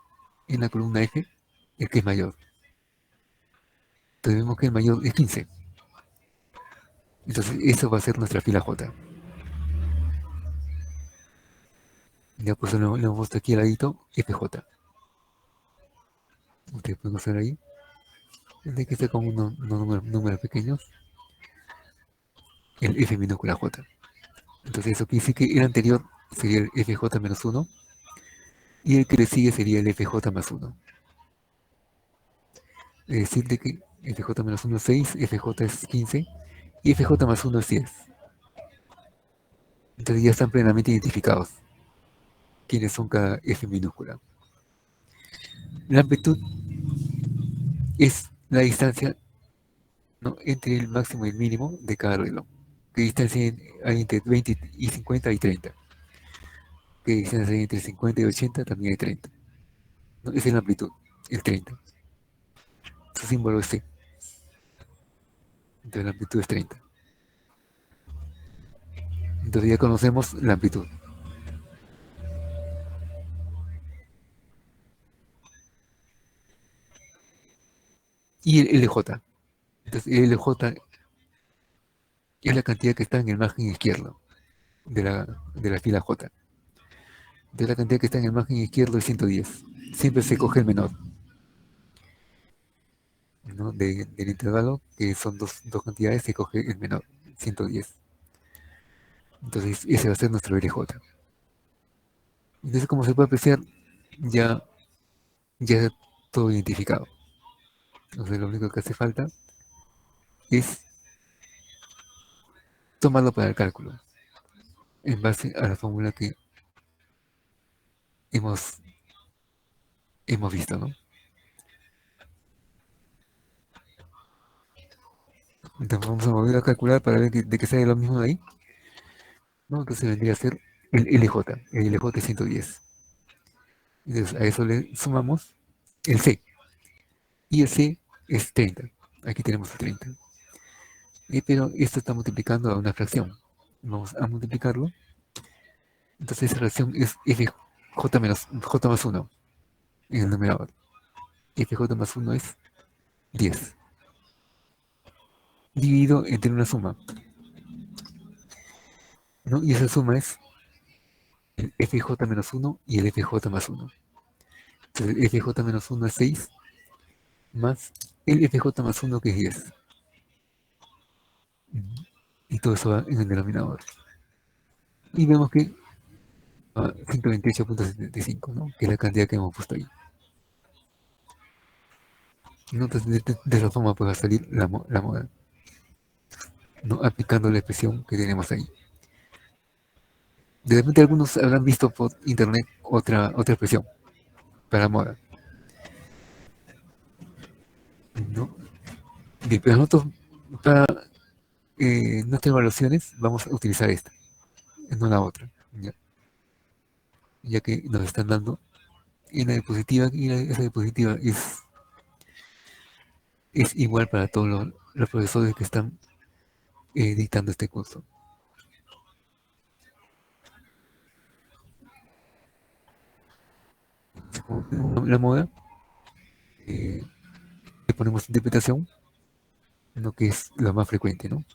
en la columna F, el que es mayor. Entonces vemos que el mayor es 15. Entonces, eso va a ser nuestra fila J. Ya pues le hemos puesto aquí al ladito FJ. Ustedes pueden hacer ahí. De que esté con unos números pequeños, el F minúscula J. Entonces eso quiere decir que el anterior sería el FJ menos 1 y el que le sigue sería el FJ más 1. Es decir, de que FJ menos 1 es 6, FJ es 15 y FJ más 1 es 10. Entonces ya están plenamente identificados quiénes son cada F minúscula. La amplitud es la distancia, ¿no?, entre el máximo y el mínimo de cada reloj. ¿Qué distancia hay entre 20 y 50 y 30? ¿Qué distancia hay entre 50 y 80? También hay 30. ¿No? Esa es la amplitud, el 30. Su símbolo es C. Entonces la amplitud es 30. Entonces ya conocemos la amplitud. Y el LJ. Entonces el LJ es la cantidad que está en el margen izquierdo de la fila J. Entonces la cantidad que está en el margen izquierdo es 110. Siempre se coge el menor, ¿no?, del intervalo, que son dos cantidades, se coge el menor, 110. Entonces ese va a ser nuestro LJ. Entonces, como se puede apreciar, ya, ya está todo identificado. Entonces lo único que hace falta es tomarlo para el cálculo, en base a la fórmula que hemos, hemos visto, ¿no? Entonces vamos a volver a calcular para ver de qué sale lo mismo de ahí, ¿no? Entonces vendría a ser el LJ es 110. Entonces a eso le sumamos el C, y el C es 30. Aquí tenemos el 30. Pero esto está multiplicando a una fracción. Vamos a multiplicarlo. Entonces esa fracción es FJ menos J más 1 en el numerador. FJ más 1 es 10. Dividido entre una suma, ¿no? Y esa suma es el FJ menos 1 y el FJ más 1. Entonces el FJ menos 1 es 6, más el FJ más 1, que es 10. Y todo eso va en el denominador. Y vemos que 128.75, ¿no?, que es la cantidad que hemos puesto ahí. ¿No? Entonces de esa forma pues va a salir la moda, ¿no?, aplicando la expresión que tenemos ahí. De repente algunos habrán visto por internet otra expresión para moda, ¿no? Bien, pero nosotros para nuestras evaluaciones vamos a utilizar esta, no la otra, ya que nos están dando en la diapositiva, y esa diapositiva es igual para todos los profesores que están dictando este curso. La moda, le ponemos interpretación, lo que es lo más frecuente, ¿no?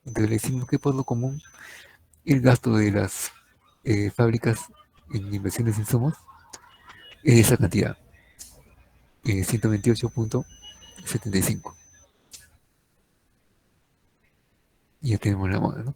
Entonces le decimos que por lo común el gasto de las fábricas en inversiones en insumos es esa cantidad, 128,75. Y ya tenemos la moda, ¿no?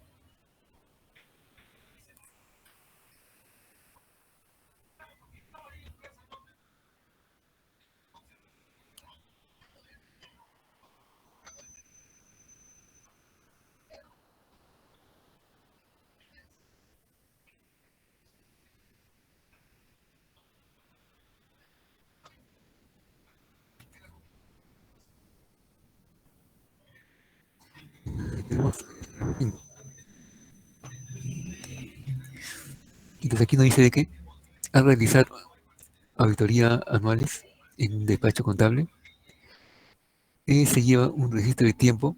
Tenemos, entonces aquí nos dice de que al realizar auditoría anuales en un despacho contable, se lleva un registro de tiempo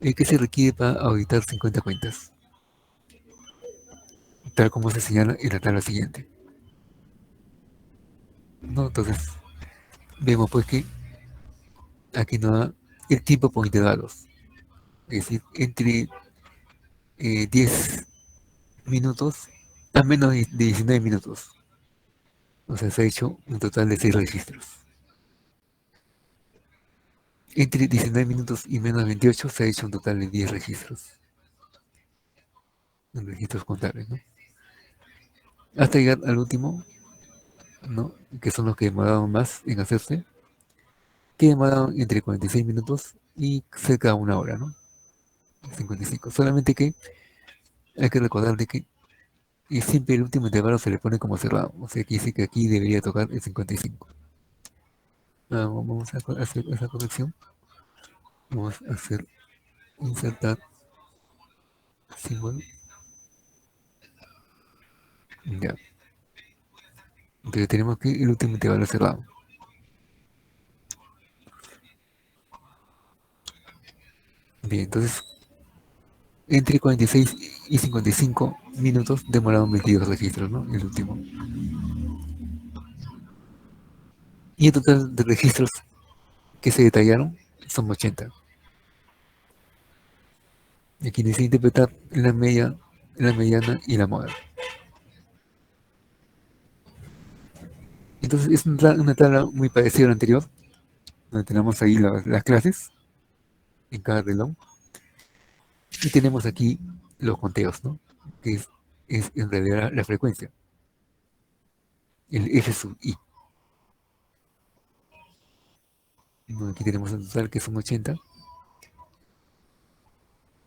que se requiere para auditar 50 cuentas, tal como se señala en la tabla siguiente, ¿no? Entonces, vemos pues que aquí nos da el tiempo por intervalos, es decir, entre 10 minutos a menos de 19 minutos. O sea, se ha hecho un total de 6 registros. Entre 19 minutos y menos 28 se ha hecho un total de 10 registros, en registros contables, ¿no? Hasta llegar al último, ¿no? Que son los que demoraron más en hacerse, que demoraron entre 46 minutos y cerca de una hora, ¿no? 55. Solamente que hay que recordar de que siempre el último intervalo se le pone como cerrado. O sea, que dice que aquí debería tocar el 55. Vamos a hacer esa corrección. Vamos a hacer insertar símbolo. Ya. Entonces tenemos que el último intervalo cerrado. Bien, entonces entre 46 y 55 minutos demoraron 22 registros, ¿no? El último. Y el total de registros que se detallaron son 80. Y aquí necesita interpretar la media, la mediana y la moda. Entonces es una tabla muy parecida a la anterior, donde tenemos ahí las clases en cada reloj. Y tenemos aquí los conteos, ¿no? Que es en realidad la frecuencia, el F sub I. ¿No? Aquí tenemos el total que son 80.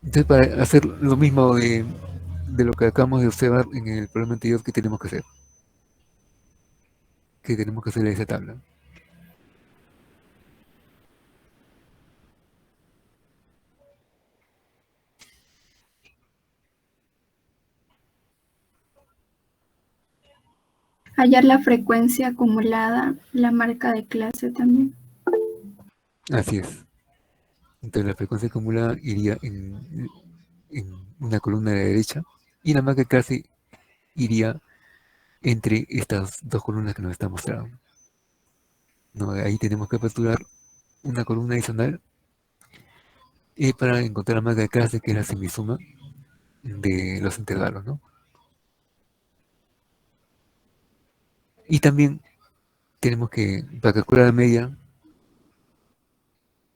Entonces para hacer lo mismo de lo que acabamos de observar en el problema anterior, ¿qué tenemos que hacer? ¿Qué tenemos que hacer en esa tabla? Hallar la frecuencia acumulada, la marca de clase también. Así es. Entonces la frecuencia acumulada iría en una columna de la derecha y la marca de clase iría entre estas dos columnas que nos está mostrando. ¿No? Ahí tenemos que aperturar una columna adicional para encontrar la marca de clase, que es la semisuma de los intervalos, ¿no? Y también tenemos que, para calcular la media,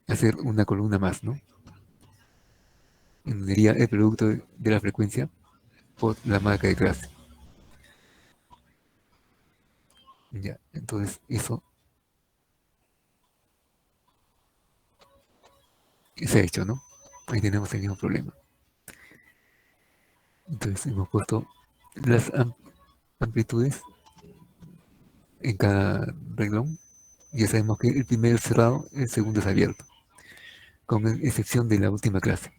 hacer una columna más, ¿no? En donde iría el producto de la frecuencia por la marca de clase. Ya, entonces eso se ha hecho, ¿no? Ahí tenemos el mismo problema. Entonces hemos puesto las amplitudes en cada renglón. Ya sabemos que el primero es cerrado, el segundo es abierto, con excepción de la última clase.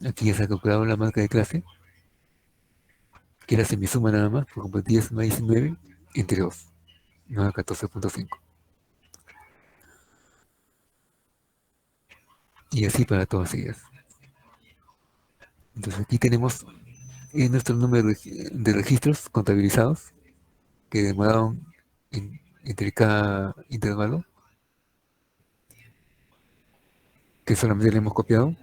Aquí ya se ha calculado la marca de clase, que era semisuma nada más, por ejemplo 10 más 19 entre 2, nos da 14,5. Y así para todas ellas. Entonces aquí tenemos nuestro número de registros contabilizados que demoraron entre cada intervalo, que solamente le hemos copiado.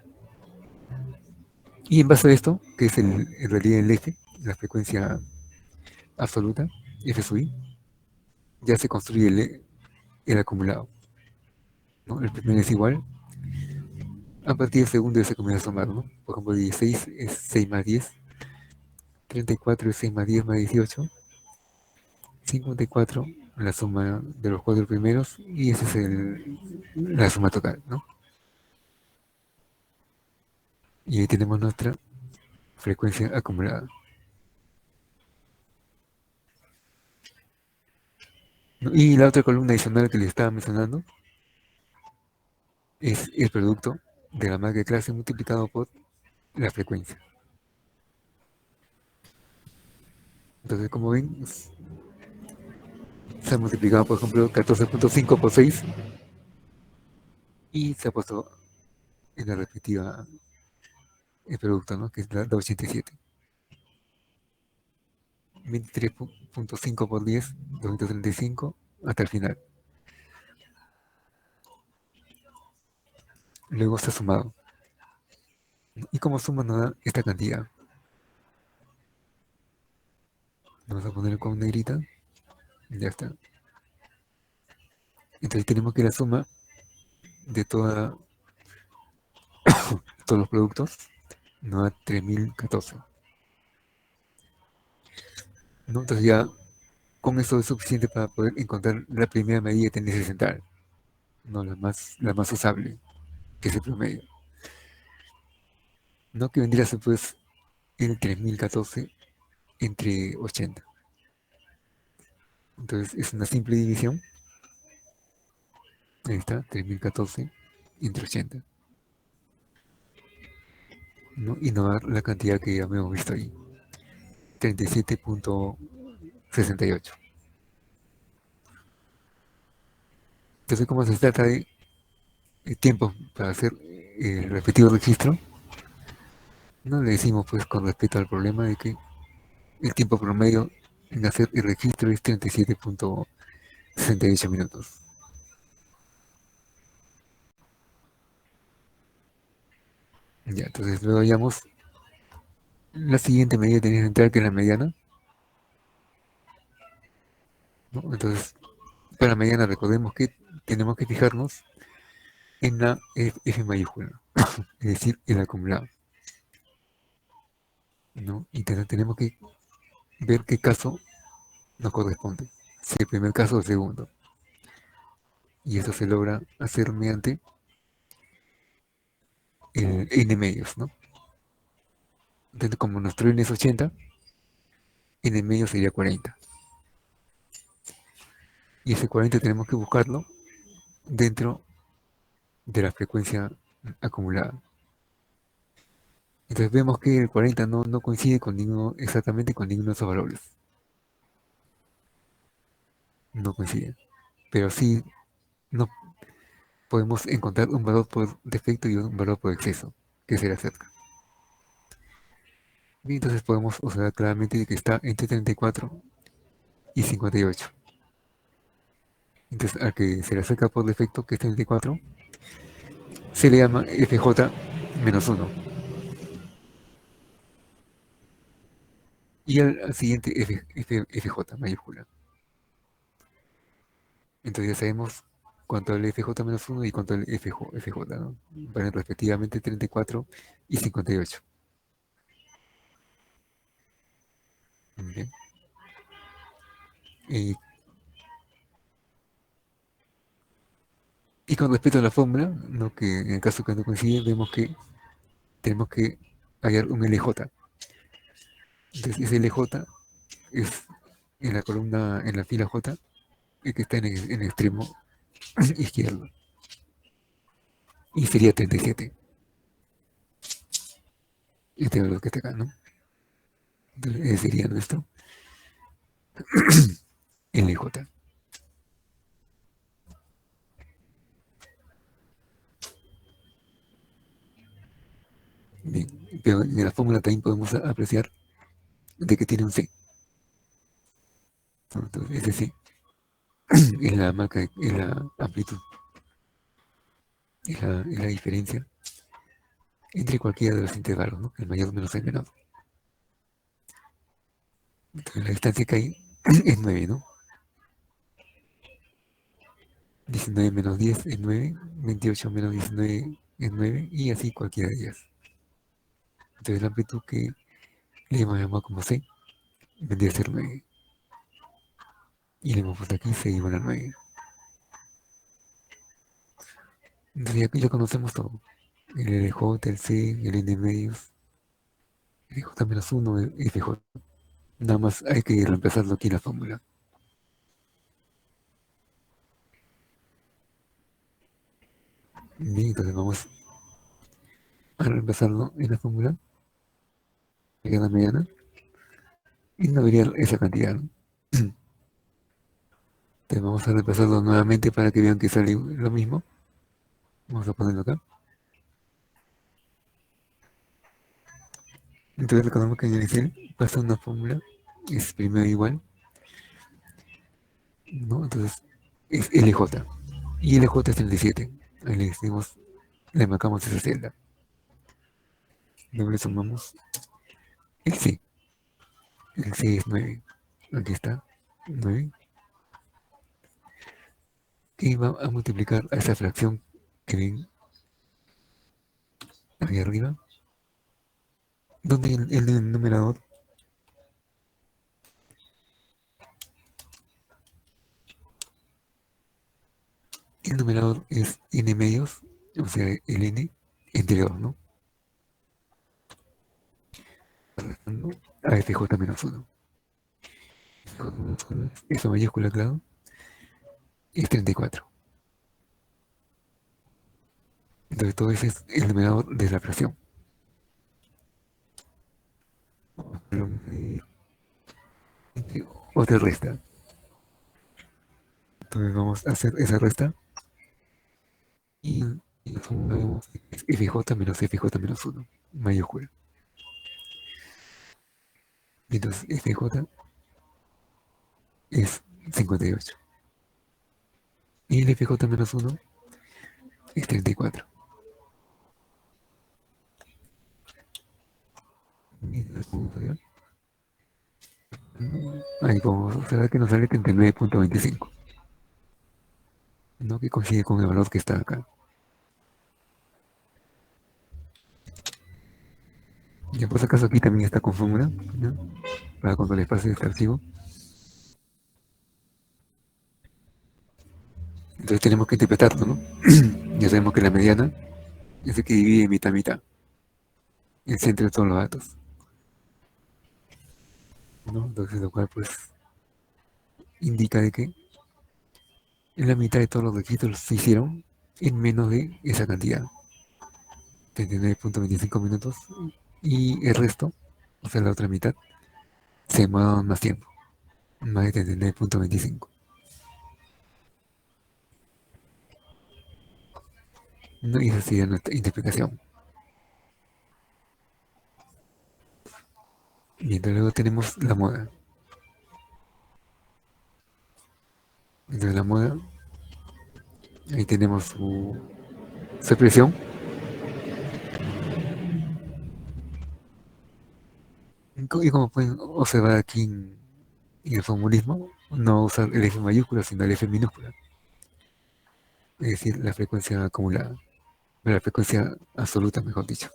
Y en base a esto, que es en realidad el F, la frecuencia absoluta, F sub i, ya se construye el acumulado, ¿no? El primero es igual. A partir del segundo ya se comienza a sumar, ¿no? Por ejemplo, 16 es 6 más 10, 34 es 6 más 10 más 18, 54 la suma de los cuatro primeros, y esa es la suma total, ¿no? Y ahí tenemos nuestra frecuencia acumulada, ¿no? Y la otra columna adicional que les estaba mencionando es el producto de la marca de clase multiplicado por la frecuencia. Entonces, como ven, se ha multiplicado, por ejemplo, 14.5 por 6 y se ha puesto en la respectiva el producto, ¿no? Que es la 287. 23.5 por 10, 235 hasta el final. Luego se ha sumado. Y como suma nos da esta cantidad. Vamos a ponerlo con negrita. Ya está. Entonces tenemos que la suma de todos los productos nos da 3014. ¿No? Entonces ya con eso es suficiente para poder encontrar la primera medida de tendencia central. No la más usable, que es el promedio. ¿No? Que vendría a ser pues el 3014 entre 80. Entonces es una simple división. Ahí está, 3014 entre 80. ¿No? Y nos da la cantidad que ya hemos visto ahí. 37.68. Entonces, como se trata de tiempo para hacer el respectivo registro, no le decimos pues con respecto al problema de que el tiempo promedio en hacer el registro es 37.68 minutos. Ya, entonces luego hallamos la siguiente medida de tendencia central, que es la mediana, ¿no? Entonces, para la mediana recordemos que tenemos que fijarnos en la F mayúscula, es decir, el acumulado, ¿no? Y tenemos que ver qué caso nos corresponde, si el primer caso o el segundo. Y esto se logra hacer mediante el n medios, ¿no? Entonces, como nuestro n es 80, n medio sería 40. Y ese 40 tenemos que buscarlo dentro de la frecuencia acumulada. Entonces vemos que el 40 no coincide con ninguno, exactamente con ninguno de esos valores. No coincide. Pero sí no podemos encontrar un valor por defecto y un valor por exceso, que se le acerca. Y entonces podemos observar claramente que está entre 34 y 58. Entonces al que se le acerca por defecto, que es 34, se le llama FJ-1. Y al siguiente FJ mayúscula. Entonces ya sabemos cuánto el FJ-1 y cuánto el FJ, ¿no? Valen respectivamente 34 y 58. Bien. Y con respecto a la fórmula, ¿no? Que en el caso que no coincide, vemos que tenemos que hallar un LJ. Entonces ese LJ es en la columna, en la fila J, el que está en el extremo izquierdo. Y sería 37. Este valor que está acá, ¿no? Entonces ese sería nuestro LJ. Bien, pero en la fórmula también podemos apreciar de que tiene un C, ¿no? Entonces ese C es la marca, es la amplitud, es la diferencia entre cualquiera de los intervalos, ¿no? El mayor menos el menor. Entonces la distancia que hay es 9, ¿no? 19 menos 10 es 9, 28 menos 19 es 9, y así cualquiera de ellas. Entonces la amplitud que le hemos llamado como C vendría a ser 9. Y le hemos puesto aquí C igual a 9. Entonces ya conocemos todo. El LJ, el C, el N medios, el J menos 1, el FJ. Nada más hay que reemplazarlo aquí en la fórmula. Bien, entonces vamos a reemplazarlo en la fórmula. Me queda mediana. Y no vería esa cantidad, ¿no? Entonces vamos a reemplazarlo nuevamente para que vean que sale lo mismo. Vamos a ponerlo acá. Entonces recordamos que en el Excel pasa una fórmula, es primero igual, ¿no? Entonces es LJ. Y LJ es 37. Ahí le decimos, le marcamos esa celda. Luego le sumamos el C. El C es 9. Aquí está, 9. Y va a multiplicar a esa fracción que ven ahí arriba. Donde el numerador es n medios, o sea, el n entre 2, ¿no? Restando a FJ menos 1. Eso mayúscula, claro, es 34. Entonces todo ese es el numerador de la fracción. Otra resta. Entonces vamos a hacer esa resta y vemos FJ menos FJ menos 1, mayúscula. Entonces FJ es 58. Y el FJ menos 1 es 34. Ahí podemos observar que nos sale 39.25, ¿no? Que coincide con el valor que está acá. Ya por si acaso aquí también está con fórmula, ¿no? Para cuando les pase este archivo. Entonces tenemos que interpretarlo, ¿no? Ya sabemos que la mediana es el que divide mitad a mitad, el centro de todos los datos, ¿no? Entonces lo cual pues indica de que la mitad de todos los registros se hicieron en menos de esa cantidad, 39.25 minutos, y el resto, o sea la otra mitad, se demoraron más tiempo, más de 39.25. ¿No? Y esa sería nuestra interpretación. Y entonces luego tenemos la moda. Entonces la moda, ahí tenemos su expresión. Y como pueden observar aquí en el formulismo, no usar el F mayúscula, sino el F minúscula. Es decir, la frecuencia acumulada, la frecuencia absoluta, mejor dicho.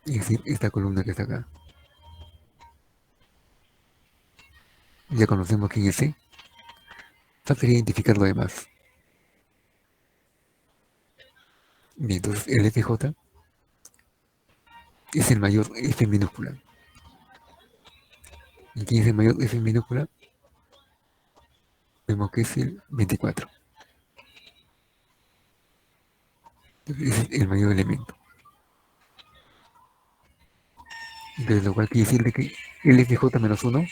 Es decir, esta columna que está acá. Ya conocemos quién es C. Faltaría identificar lo demás. Bien, entonces el FJ es el mayor F minúscula. ¿Y quién es el mayor F minúscula? Vemos que es el 24. Entonces es el mayor elemento. Entonces lo cual quiere decir de que el FJ menos 1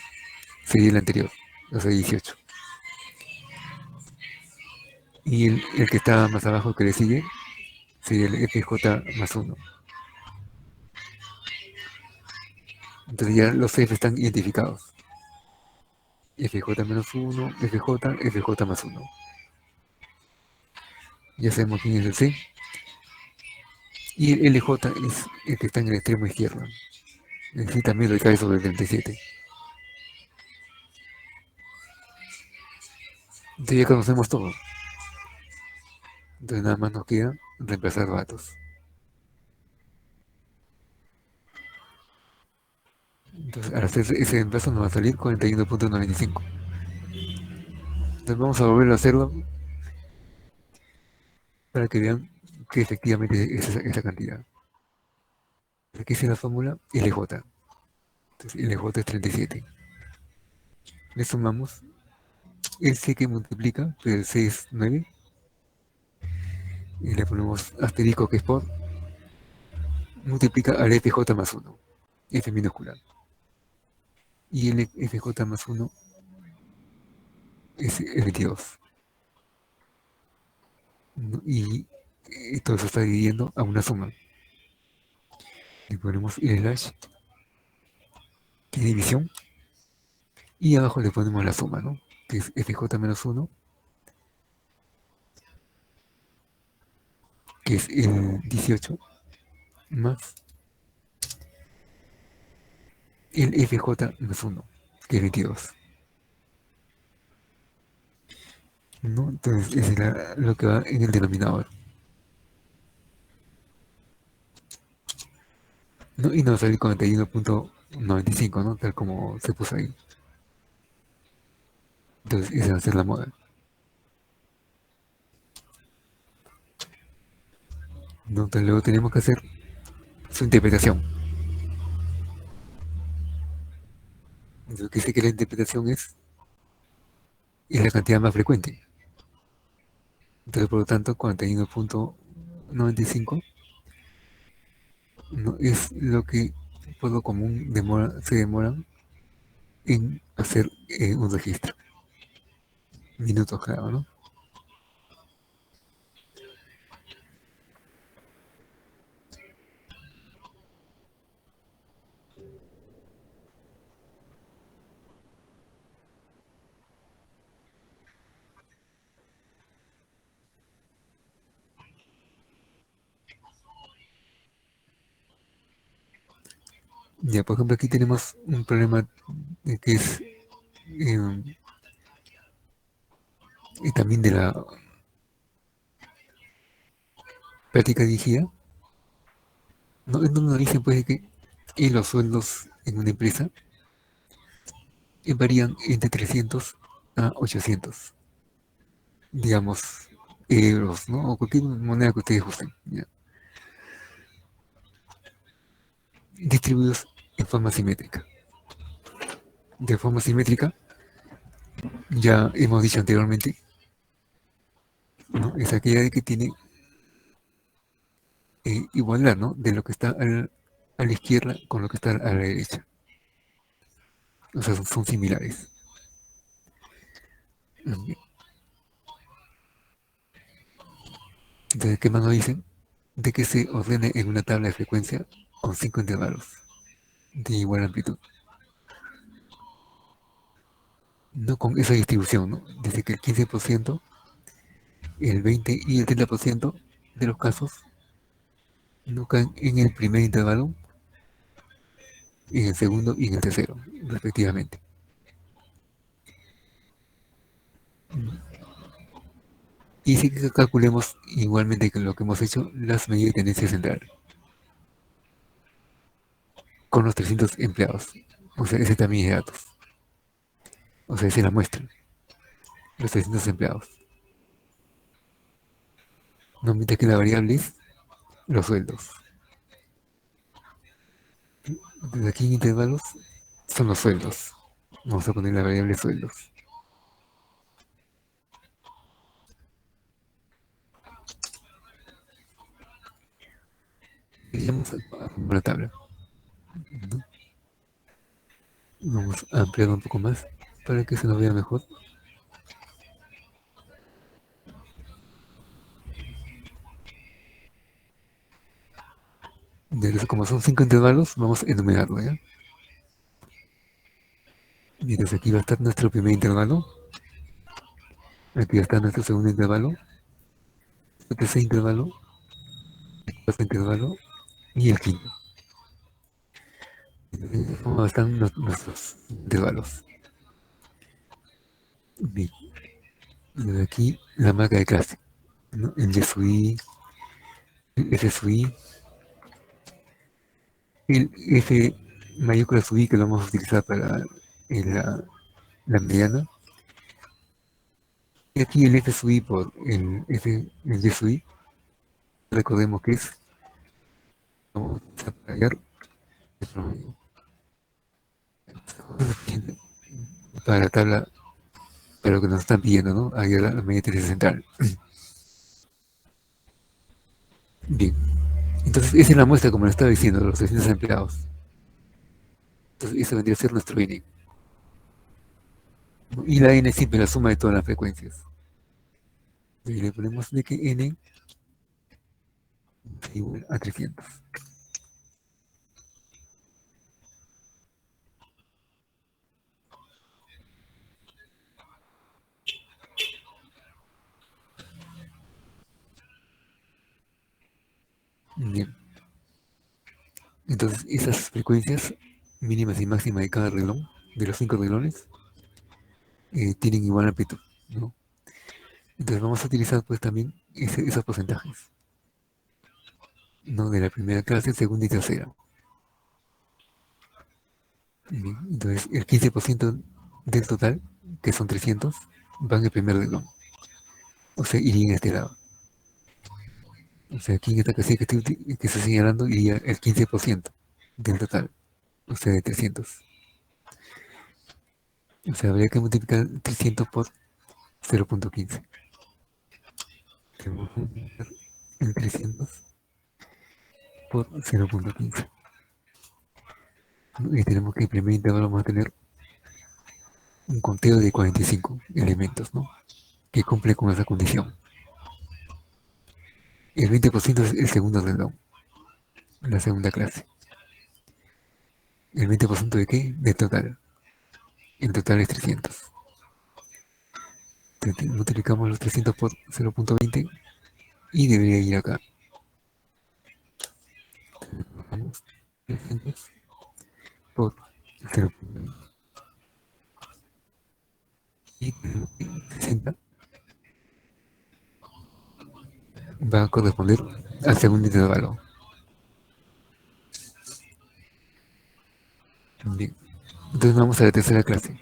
sería el anterior, o sea 18. Y el que está más abajo que le sigue sería el FJ más 1. Entonces ya los F están identificados. FJ menos 1, FJ, FJ más 1. Ya sabemos quién es el C. Y el LJ es el que está en el extremo izquierdo. Es decir, también recae sobre el 37. Entonces ya conocemos todo. Entonces nada más nos queda reemplazar datos. Entonces al hacer ese reemplazo nos va a salir 41.95. Entonces vamos a volverlo a hacerlo para que vean que efectivamente es esa cantidad. Aquí es la fórmula LJ. Entonces LJ es 37. Le sumamos el C que multiplica, pero el C es 9. Y le ponemos asterisco que es por, multiplica al FJ más 1. F minúscula. Y el FJ más 1 es el 22. ¿No? Y todo eso está dividiendo a una suma. Le ponemos el slash, que es división, y abajo le ponemos la suma, ¿no? Que es FJ menos 1, que es el 18, más el FJ más 1, que es 22. ¿No? Entonces, eso es lo que va en el denominador. ¿No? Y nos sale 41.95, ¿no? Tal como se puso ahí. Entonces, esa va a ser la moda. ¿No? Entonces, luego tenemos que hacer su interpretación. Lo que dice que la interpretación es la cantidad más frecuente. Entonces, por lo tanto, 41.95 no es lo que por lo común se demoran en hacer un registro. Minutos, claro, ¿no? Ya, por ejemplo, aquí tenemos un problema que es y también de la práctica dirigida. ¿No? En donde nos dicen pues que los sueldos en una empresa varían entre 300 a 800, digamos, euros, ¿no? O cualquier moneda que ustedes gusten, ¿ya? Distribuidos en forma simétrica. De forma simétrica, ya hemos dicho anteriormente, ¿no? Es aquella que tiene igualdad, ¿no? De lo que está a la izquierda con lo que está a la derecha. O sea, son similares. Entonces, ¿qué más nos dicen? De que se ordene en una tabla de frecuencia con 5 intervalos de igual amplitud. No con esa distribución, ¿no? Dice que el 15%, el 20% y el 30% de los casos no caen en el primer intervalo, en el segundo y en el tercero, respectivamente. Y sí que calculemos igualmente que lo que hemos hecho, las medidas de tendencia central, con los 300 empleados. O sea, ese también es de datos. O sea, esa es la muestra, los 300 empleados. No, mientras que la variable es los sueldos. Desde aquí en intervalos son los sueldos. Vamos a poner la variable sueldos. Y vamos a poner la tabla, ¿no? Vamos a ampliar un poco más para que se nos vea mejor. Entonces, como son 5 intervalos, vamos a enumerarlo, ¿ya? Y entonces aquí va a estar nuestro primer intervalo. Aquí va a estar nuestro segundo intervalo. Nuestro tercer intervalo. cuarto intervalo y el quinto. Entonces, ¿cómo están nuestros intervalos? Bien, y de aquí la marca de clase, ¿no? El Y sub I, el S sub I, el F mayúscula sub I que lo vamos a utilizar para la mediana. Y aquí el F sub I por el Y sub I, recordemos que es, vamos a hallar el promedio. Para la tabla, para lo que nos están pidiendo, ¿no? Hallar la media tasa central. Bien, entonces esa es la muestra, como le estaba diciendo, de los 300 empleados. Entonces eso vendría a ser nuestro N. Y la N es siempre la suma de todas las frecuencias. Y le ponemos de que N es igual a 300. Bien, entonces esas frecuencias mínimas y máximas de cada reloj, de los 5 relojes, tienen igual amplitud, ¿no? Entonces vamos a utilizar pues también esos porcentajes, ¿no? De la primera clase, segunda y tercera. Bien, entonces el 15% del total, que son 300, van el primer reloj. O sea, iría a este lado. O sea, aquí en esta casilla que estoy señalando iría el 15% del total. O sea, de 300. O sea, habría que multiplicar 300 por 0.15. Tenemos que multiplicar el 300 por 0.15. Y tenemos que en el primer intervalo vamos a tener un conteo de 45 elementos, ¿no? Que cumple con esa condición. El 20% es el segundo renglón, la segunda clase. ¿El 20% de qué? Del total. El total es 300. Entonces, multiplicamos los 300 por 0.20 y debería ir acá. Vamos, 300 por 0.20 y 60 va a corresponder al segundo intervalo. Bien. Entonces vamos a la tercera clase.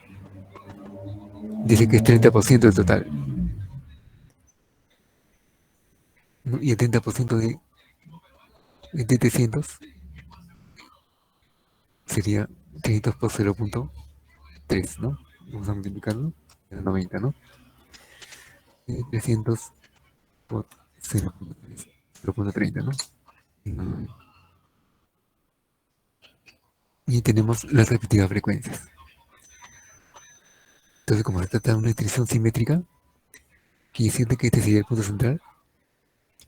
Dice que es 30% del total, ¿no? Y el 30% de 300 sería 300 por 0.3, ¿no? Vamos a multiplicarlo, 90, ¿no? 300 por 0.3, 0.30, ¿no? Y tenemos las respectivas frecuencias. Entonces, como se trata de una distribución simétrica, quiere decir que este sería el punto central,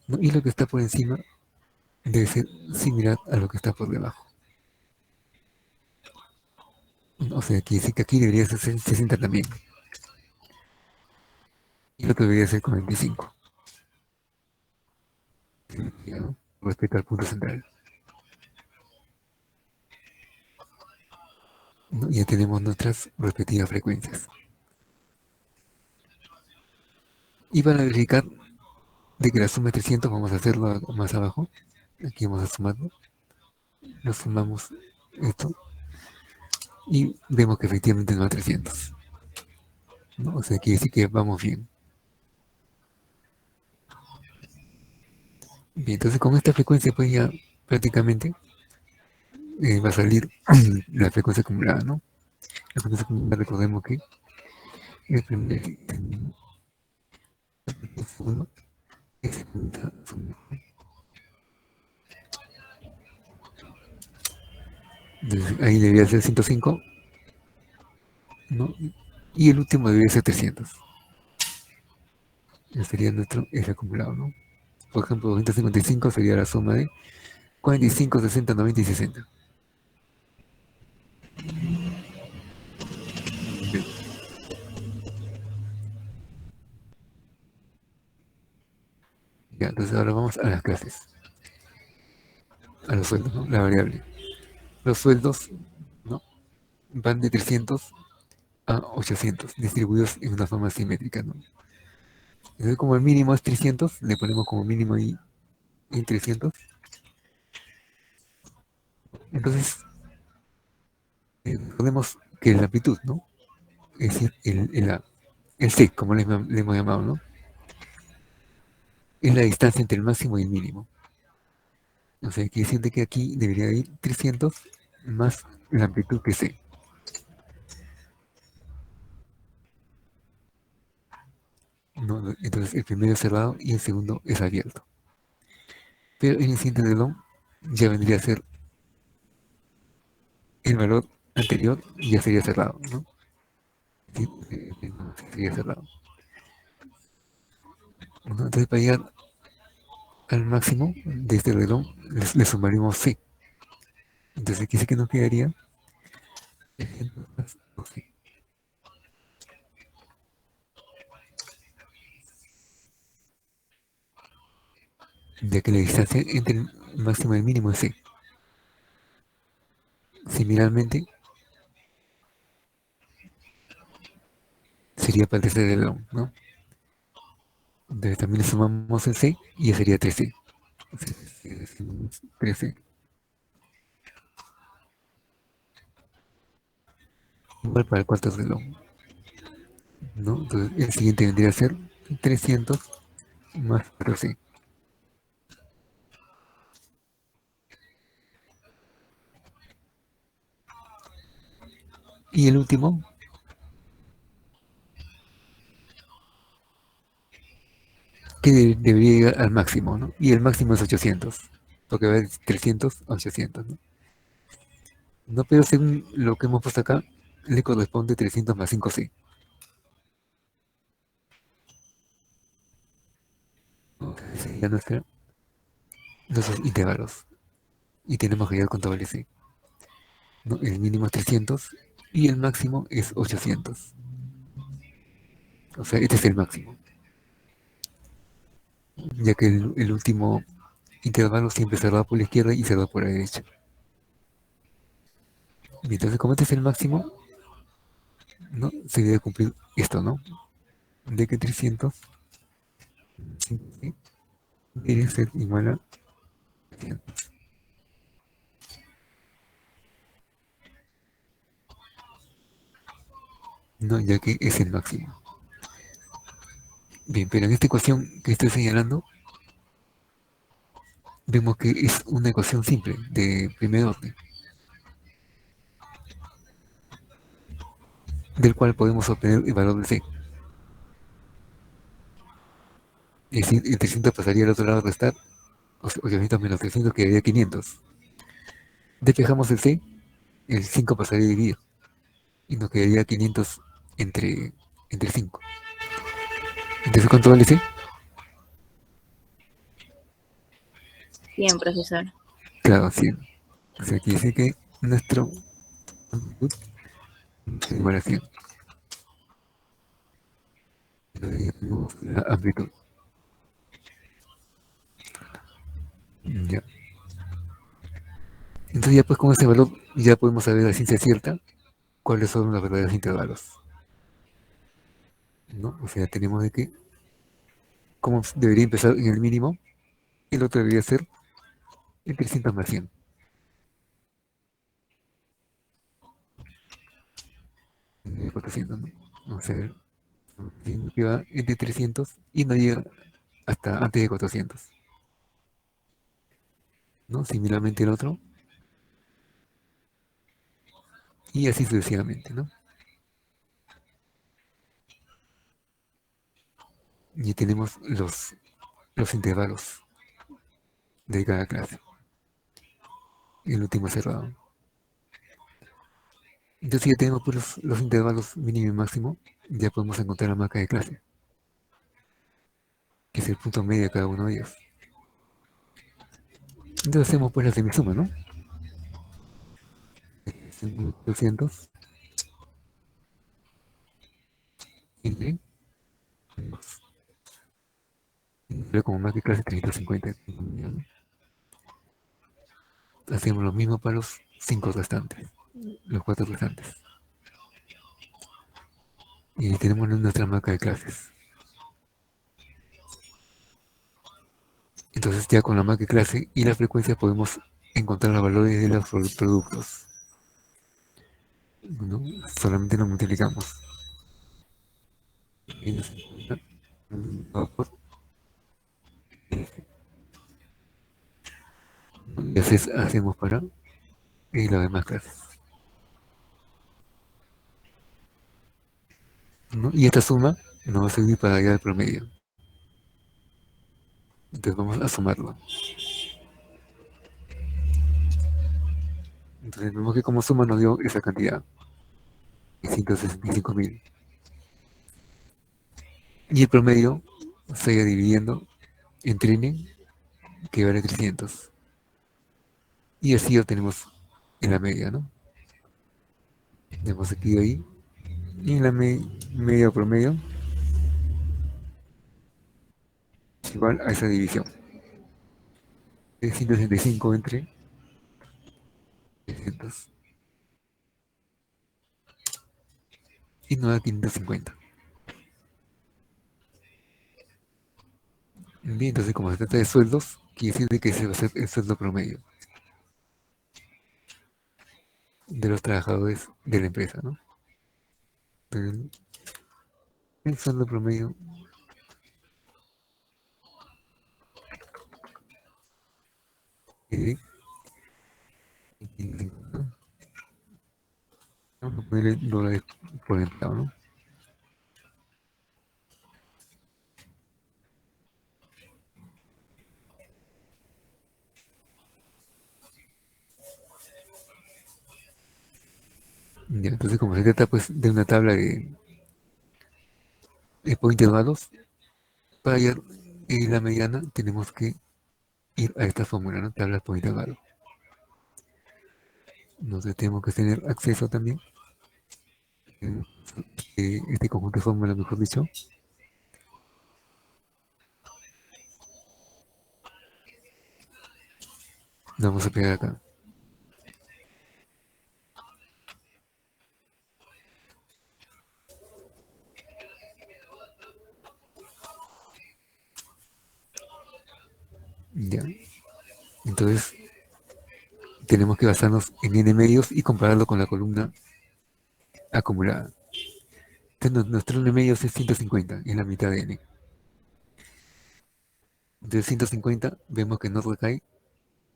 ¿no? Y lo que está por encima debe ser similar a lo que está por debajo. O sea, quiere decir que aquí debería ser 60 también. Y lo que debería ser 45. ¿No? Respecto al punto central. ¿No? Ya tenemos nuestras respectivas frecuencias. Y para verificar de que la suma es 300, vamos a hacerlo más abajo. Aquí vamos a sumarlo. Lo sumamos esto. Y vemos que efectivamente no da 300. ¿No? O sea, quiere decir que vamos bien. Bien, entonces con esta frecuencia pues ya prácticamente va a salir la frecuencia acumulada, ¿no? La frecuencia acumulada, recordemos que el primer segundo es segunda suma. Entonces, ahí debería ser 105, ¿no? Y el último debería ser 300. Ese sería nuestro eje acumulado, ¿no? Por ejemplo, 255 sería la suma de 45, 60, 90 y 60. Bien. Ya, entonces ahora vamos a las clases. a los sueldos, ¿no? La variable. Los sueldos, ¿no? Van de 300 a 800, distribuidos en una forma simétrica, ¿no? Entonces, como el mínimo es 300, le ponemos como mínimo ahí en 300. Entonces, ponemos que la amplitud, ¿no? Es decir, el C, como le hemos llamado, ¿no? Es la distancia entre el máximo y el mínimo. O sea, quiere decir de que aquí debería ir 300 más la amplitud que C. ¿No? Entonces, el primero es cerrado y el segundo es abierto. Pero en el siguiente renglón ya vendría a ser el valor anterior y ya sería cerrado, ¿no? Sí, sería cerrado. ¿No? Entonces, para llegar al máximo de este reloj, le sumaríamos C. Entonces, aquí sí que nos quedaría 300 más 12, ya que la distancia entre el máximo y el mínimo es C. Similarmente, sería para el tercer reloj, ¿no? Entonces, también le sumamos el C y ya sería 3C. 13. Igual para el cuarto reloj, ¿no? Entonces, el siguiente vendría a ser 300 más 4C. Y el último, que debería llegar al máximo, ¿no? Y el máximo es 800, porque va de 300 a 800, ¿no? No, pero según lo que hemos puesto acá, le corresponde 300 más 5C, ¿no? Serían nuestros intervalos. Y tenemos que llegar con doble C, ¿no? El mínimo es 300 y el máximo es 800. O sea, este es el máximo, ya que el último intervalo siempre cerrado por la izquierda y cerrado por la derecha. Y entonces, como este es el máximo, ¿no? Se debe cumplir esto, ¿no? De que 300 sí, debe ser igual a 300, ¿no? Ya que es el máximo. Bien, pero en esta ecuación que estoy señalando, vemos que es una ecuación simple, de primer orden, del cual podemos obtener el valor de C. Es decir, el 300 pasaría al otro lado a restar, 800 menos 300 quedaría 500. Despejamos el C, el 5 pasaría a dividir, y nos quedaría 500 entre 5. Entonces, ¿cuánto vale C? 100, profesor. Claro, 100. O sea, quiere decir que nuestro amplitud es igual a 100. Entonces, ya tenemos la amplitud. Ya. Entonces, ya pues con ese valor, ya podemos saber a ciencia cierta cuáles son los verdaderos intervalos, ¿no? O sea, tenemos de que, como debería empezar en el mínimo, el otro debería ser el 300 más 100. 400, ¿no? O sea, que va entre 300 y no llega hasta antes de 400, ¿no? Similarmente el otro, y así sucesivamente, ¿no? Y tenemos los intervalos de cada clase. El último cerrado. Entonces ya tenemos pues, los intervalos mínimo y máximo, ya podemos encontrar la marca de clase, que es el punto medio de cada uno de ellos. Entonces hacemos pues la semisuma, ¿no? 200 entre 2. Pero como marca de clase 350, ¿no? hacemos lo mismo para los 5 restantes, los 4 restantes. Y tenemos nuestra marca de clases. Entonces ya con la marca de clase y la frecuencia podemos encontrar los valores de los productos, ¿no? Solamente lo multiplicamos. Y así hacemos para las demás clases, ¿no? Y esta suma nos va a servir para hallar el promedio. Entonces vamos a sumarlo. Entonces vemos que como suma nos dio esa cantidad, 165.000. Y el promedio se irá dividiendo entre n, que vale 300. Y así obtenemos en la media, ¿no? Tenemos aquí ahí. Y en la media o promedio es igual a esa división. Es 165 entre 300. Y nos da 550. Bien, entonces como se trata de sueldos, quiere decir de que ese va a ser el sueldo promedio de los trabajadores de la empresa, ¿no? Entonces, el sueldo promedio de, ¿no? Vamos a ponerle dólares por empleado, ¿no? Ya, entonces como se trata pues de una tabla por intervalos, para hallar la mediana tenemos que ir a esta fórmula, ¿no? Tablas por intervalo. Entonces tenemos que tener acceso también a este conjunto de fórmulas, mejor dicho. Lo vamos a pegar acá. Ya. Entonces tenemos que basarnos en n medios y compararlo con la columna acumulada. Entonces nuestro n medios es 150, es la mitad de n. Entonces 150 vemos que no recae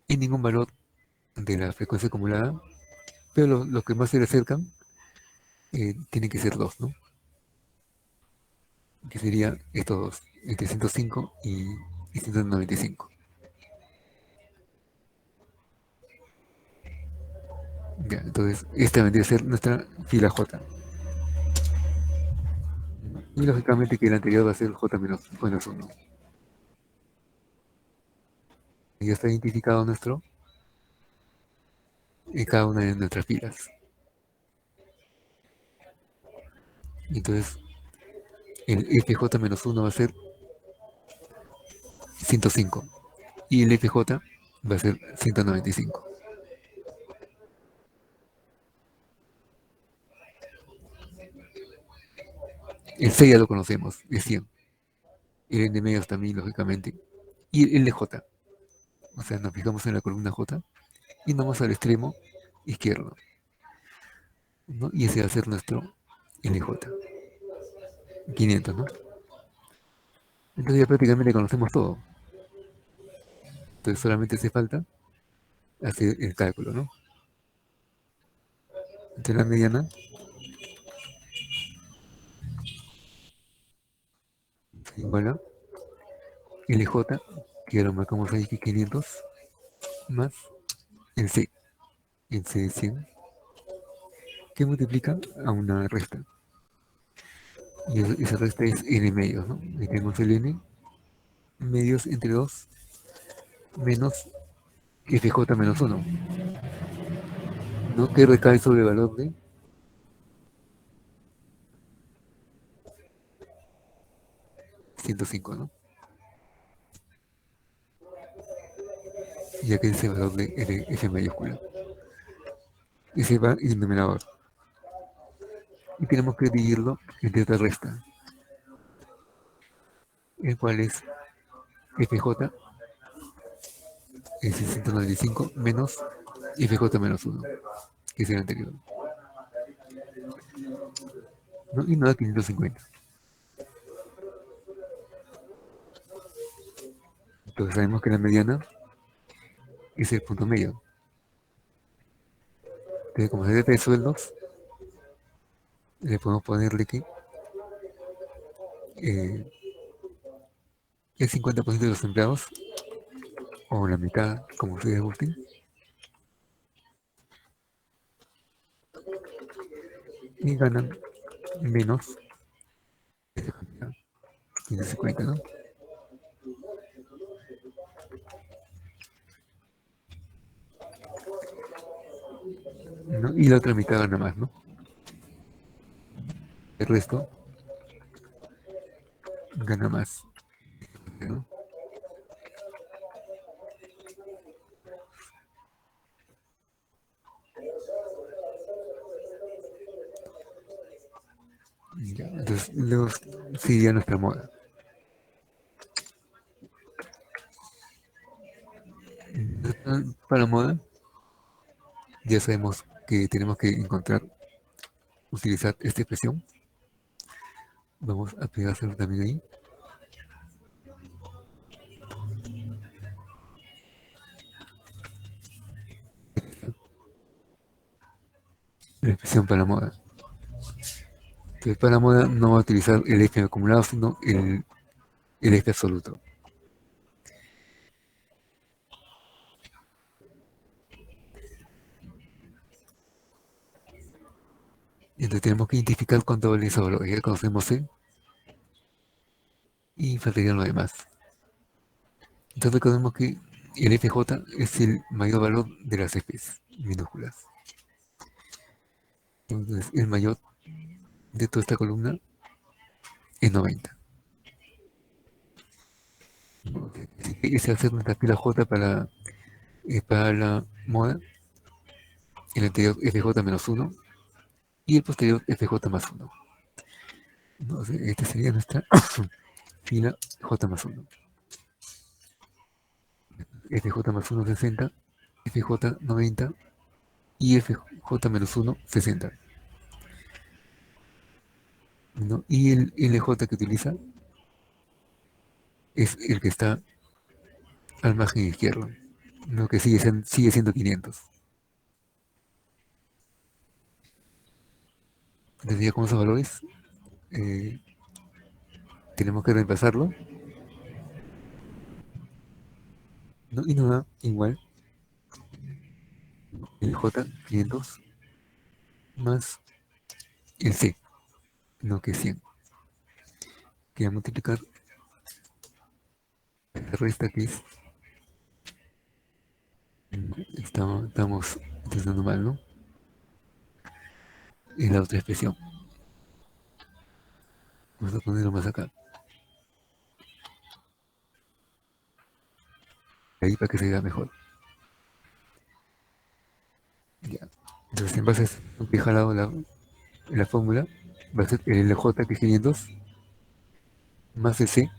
en ningún valor de la frecuencia acumulada, pero los que más se le acercan tienen que ser 2, ¿no? Que sería estos dos, entre 105 y 195. Ya, entonces esta vendría a ser nuestra fila J. Y lógicamente que el anterior va a ser J menos 1. Ya está identificado cada una de nuestras filas. Entonces el FJ-1 va a ser 105 y el FJ va a ser 195. El C ya lo conocemos, es 100. El N medios también, lógicamente. Y el LJ, o sea, nos fijamos en la columna J y nos vamos al extremo izquierdo, ¿no? Y ese va a ser nuestro LJ, 500, ¿no? Entonces ya prácticamente conocemos todo. Entonces solamente hace falta hacer el cálculo, ¿no? Entonces la mediana es igual a LJ, que lo marcamos ahí que 500, más el C de 100, que multiplica a una resta. Y esa resta es n medios, ¿no? Ahí tenemos el n medios entre 2 menos FJ menos 1, ¿no? Que recae sobre el valor de 105, ¿no? ya que es el valor de F mayúscula. Ese va en el numerador. Y tenemos que dividirlo entre otra resta, el cual es FJ es 695 menos FJ menos 1, que es el anterior, ¿no? Y nos da 550. Entonces sabemos que la mediana es el punto medio. Entonces, como se trata de sueldos, le podemos ponerle que eh, el 50% de los empleados, o la mitad, como ustedes gusten, y ganan menos esa cantidad, 550, ¿no? ¿No? Y la otra mitad gana más, ¿no? El resto gana más, ¿no? Ya, entonces, luego sigue nuestra moda. Para moda, ya sabemos que tenemos que encontrar, utilizar esta expresión. Vamos a pegárselo también ahí. La expresión para moda. Entonces, para moda no va a utilizar el F acumulado, sino el F absoluto. Entonces tenemos que identificar cuánto vale ese valor. Ya conocemos C y faltaría lo demás. Entonces recordemos que el FJ es el mayor valor de las Fs minúsculas. Entonces el mayor de toda esta columna es 90. Ese va a ser nuestra fila J para la moda, el anterior FJ menos 1 y el posterior FJ más 1. Entonces esta sería nuestra fila J más 1. FJ más 1 60, FJ 90 y FJ menos 1 60. ¿No? Y el LJ que utiliza es el que está al margen izquierdo, lo que sigue siendo 500. Entonces ya con esos valores eh, tenemos que reemplazarlo, ¿no? Y nos da igual el J 500 más el C, no que es 100. Que va a multiplicar la resta que es, estamos intentando mal, ¿no? Y la otra expresión. Vamos a ponerlo más acá. Ahí para que se vea mejor. Ya. Entonces en base a eso que he jalado la fórmula, va a ser el LJ que es 500 más el C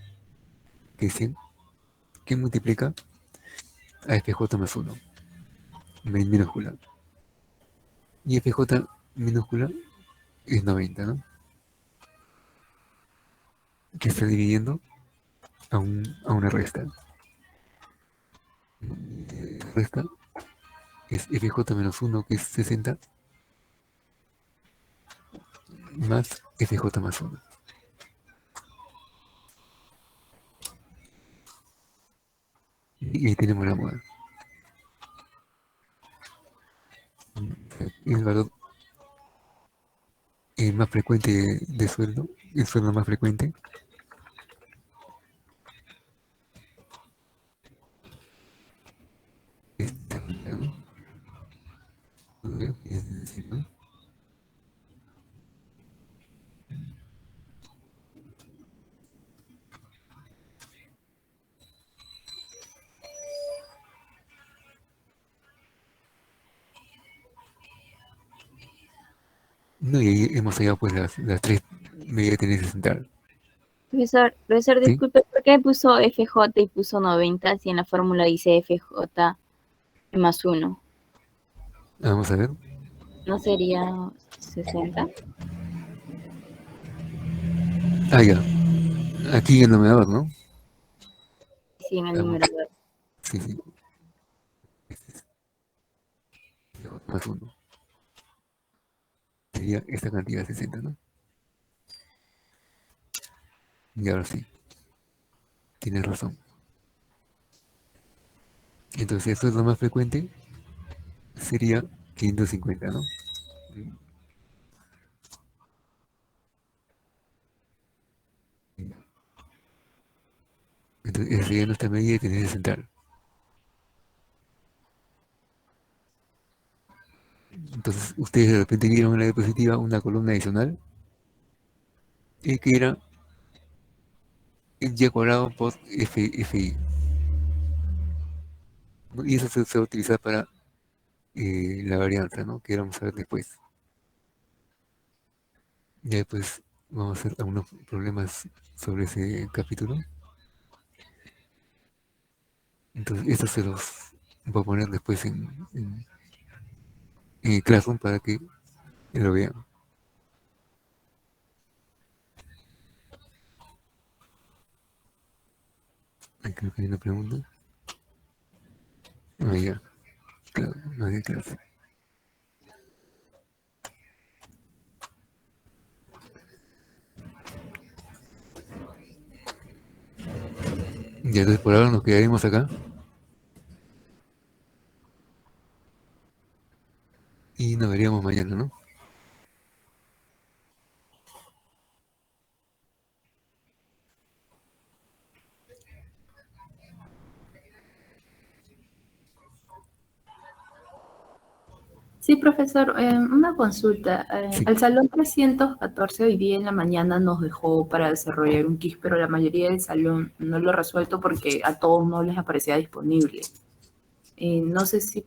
que es 100, que multiplica a FJ más 1, minúscula. Y FJ minúscula es 90, ¿no? Que está dividiendo a una resta. La resta es FJ menos 1, que es 60, más FJ más 1. Y ahí tenemos la moda. El valor más frecuente de sueldo, el sueldo más frecuente, es, ¿no? No, y ahí hemos hallado pues las tres medidas de tendencia central. Profesor, ¿Sí? disculpe, ¿por qué puso FJ y puso 90 si en la fórmula dice FJ más 1? Vamos a ver. ¿No sería 60? Ah, ya. Aquí en el numerador, ¿no? Sí, en el Vamos. numerador. Sí, sí. Más uno. Sería esta cantidad 60, ¿no? Y ahora sí, tienes razón. Entonces, esto es lo más frecuente, sería 550, ¿no? Entonces, esa sería nuestra medida de tendencia central. Entonces, ustedes de repente vieron en la diapositiva una columna adicional, que era y cuadrado por FI, ¿no? Y eso se va a utilizar para la varianza, ¿no? Que vamos a ver después. Ya después vamos a hacer algunos problemas sobre ese capítulo. Entonces, estos se los voy a poner después en el Classroom para que lo vean. Ahí creo que hay una pregunta. Ah, ya. Claro, no hay clase. Ya, entonces por ahora nos quedaremos acá. Y nos veríamos mañana, ¿no? Sí, profesor, una consulta. Sí. El salón 314 hoy día en la mañana nos dejó para desarrollar un quiz, pero la mayoría del salón no lo ha resuelto porque a todos no les aparecía disponible. No sé si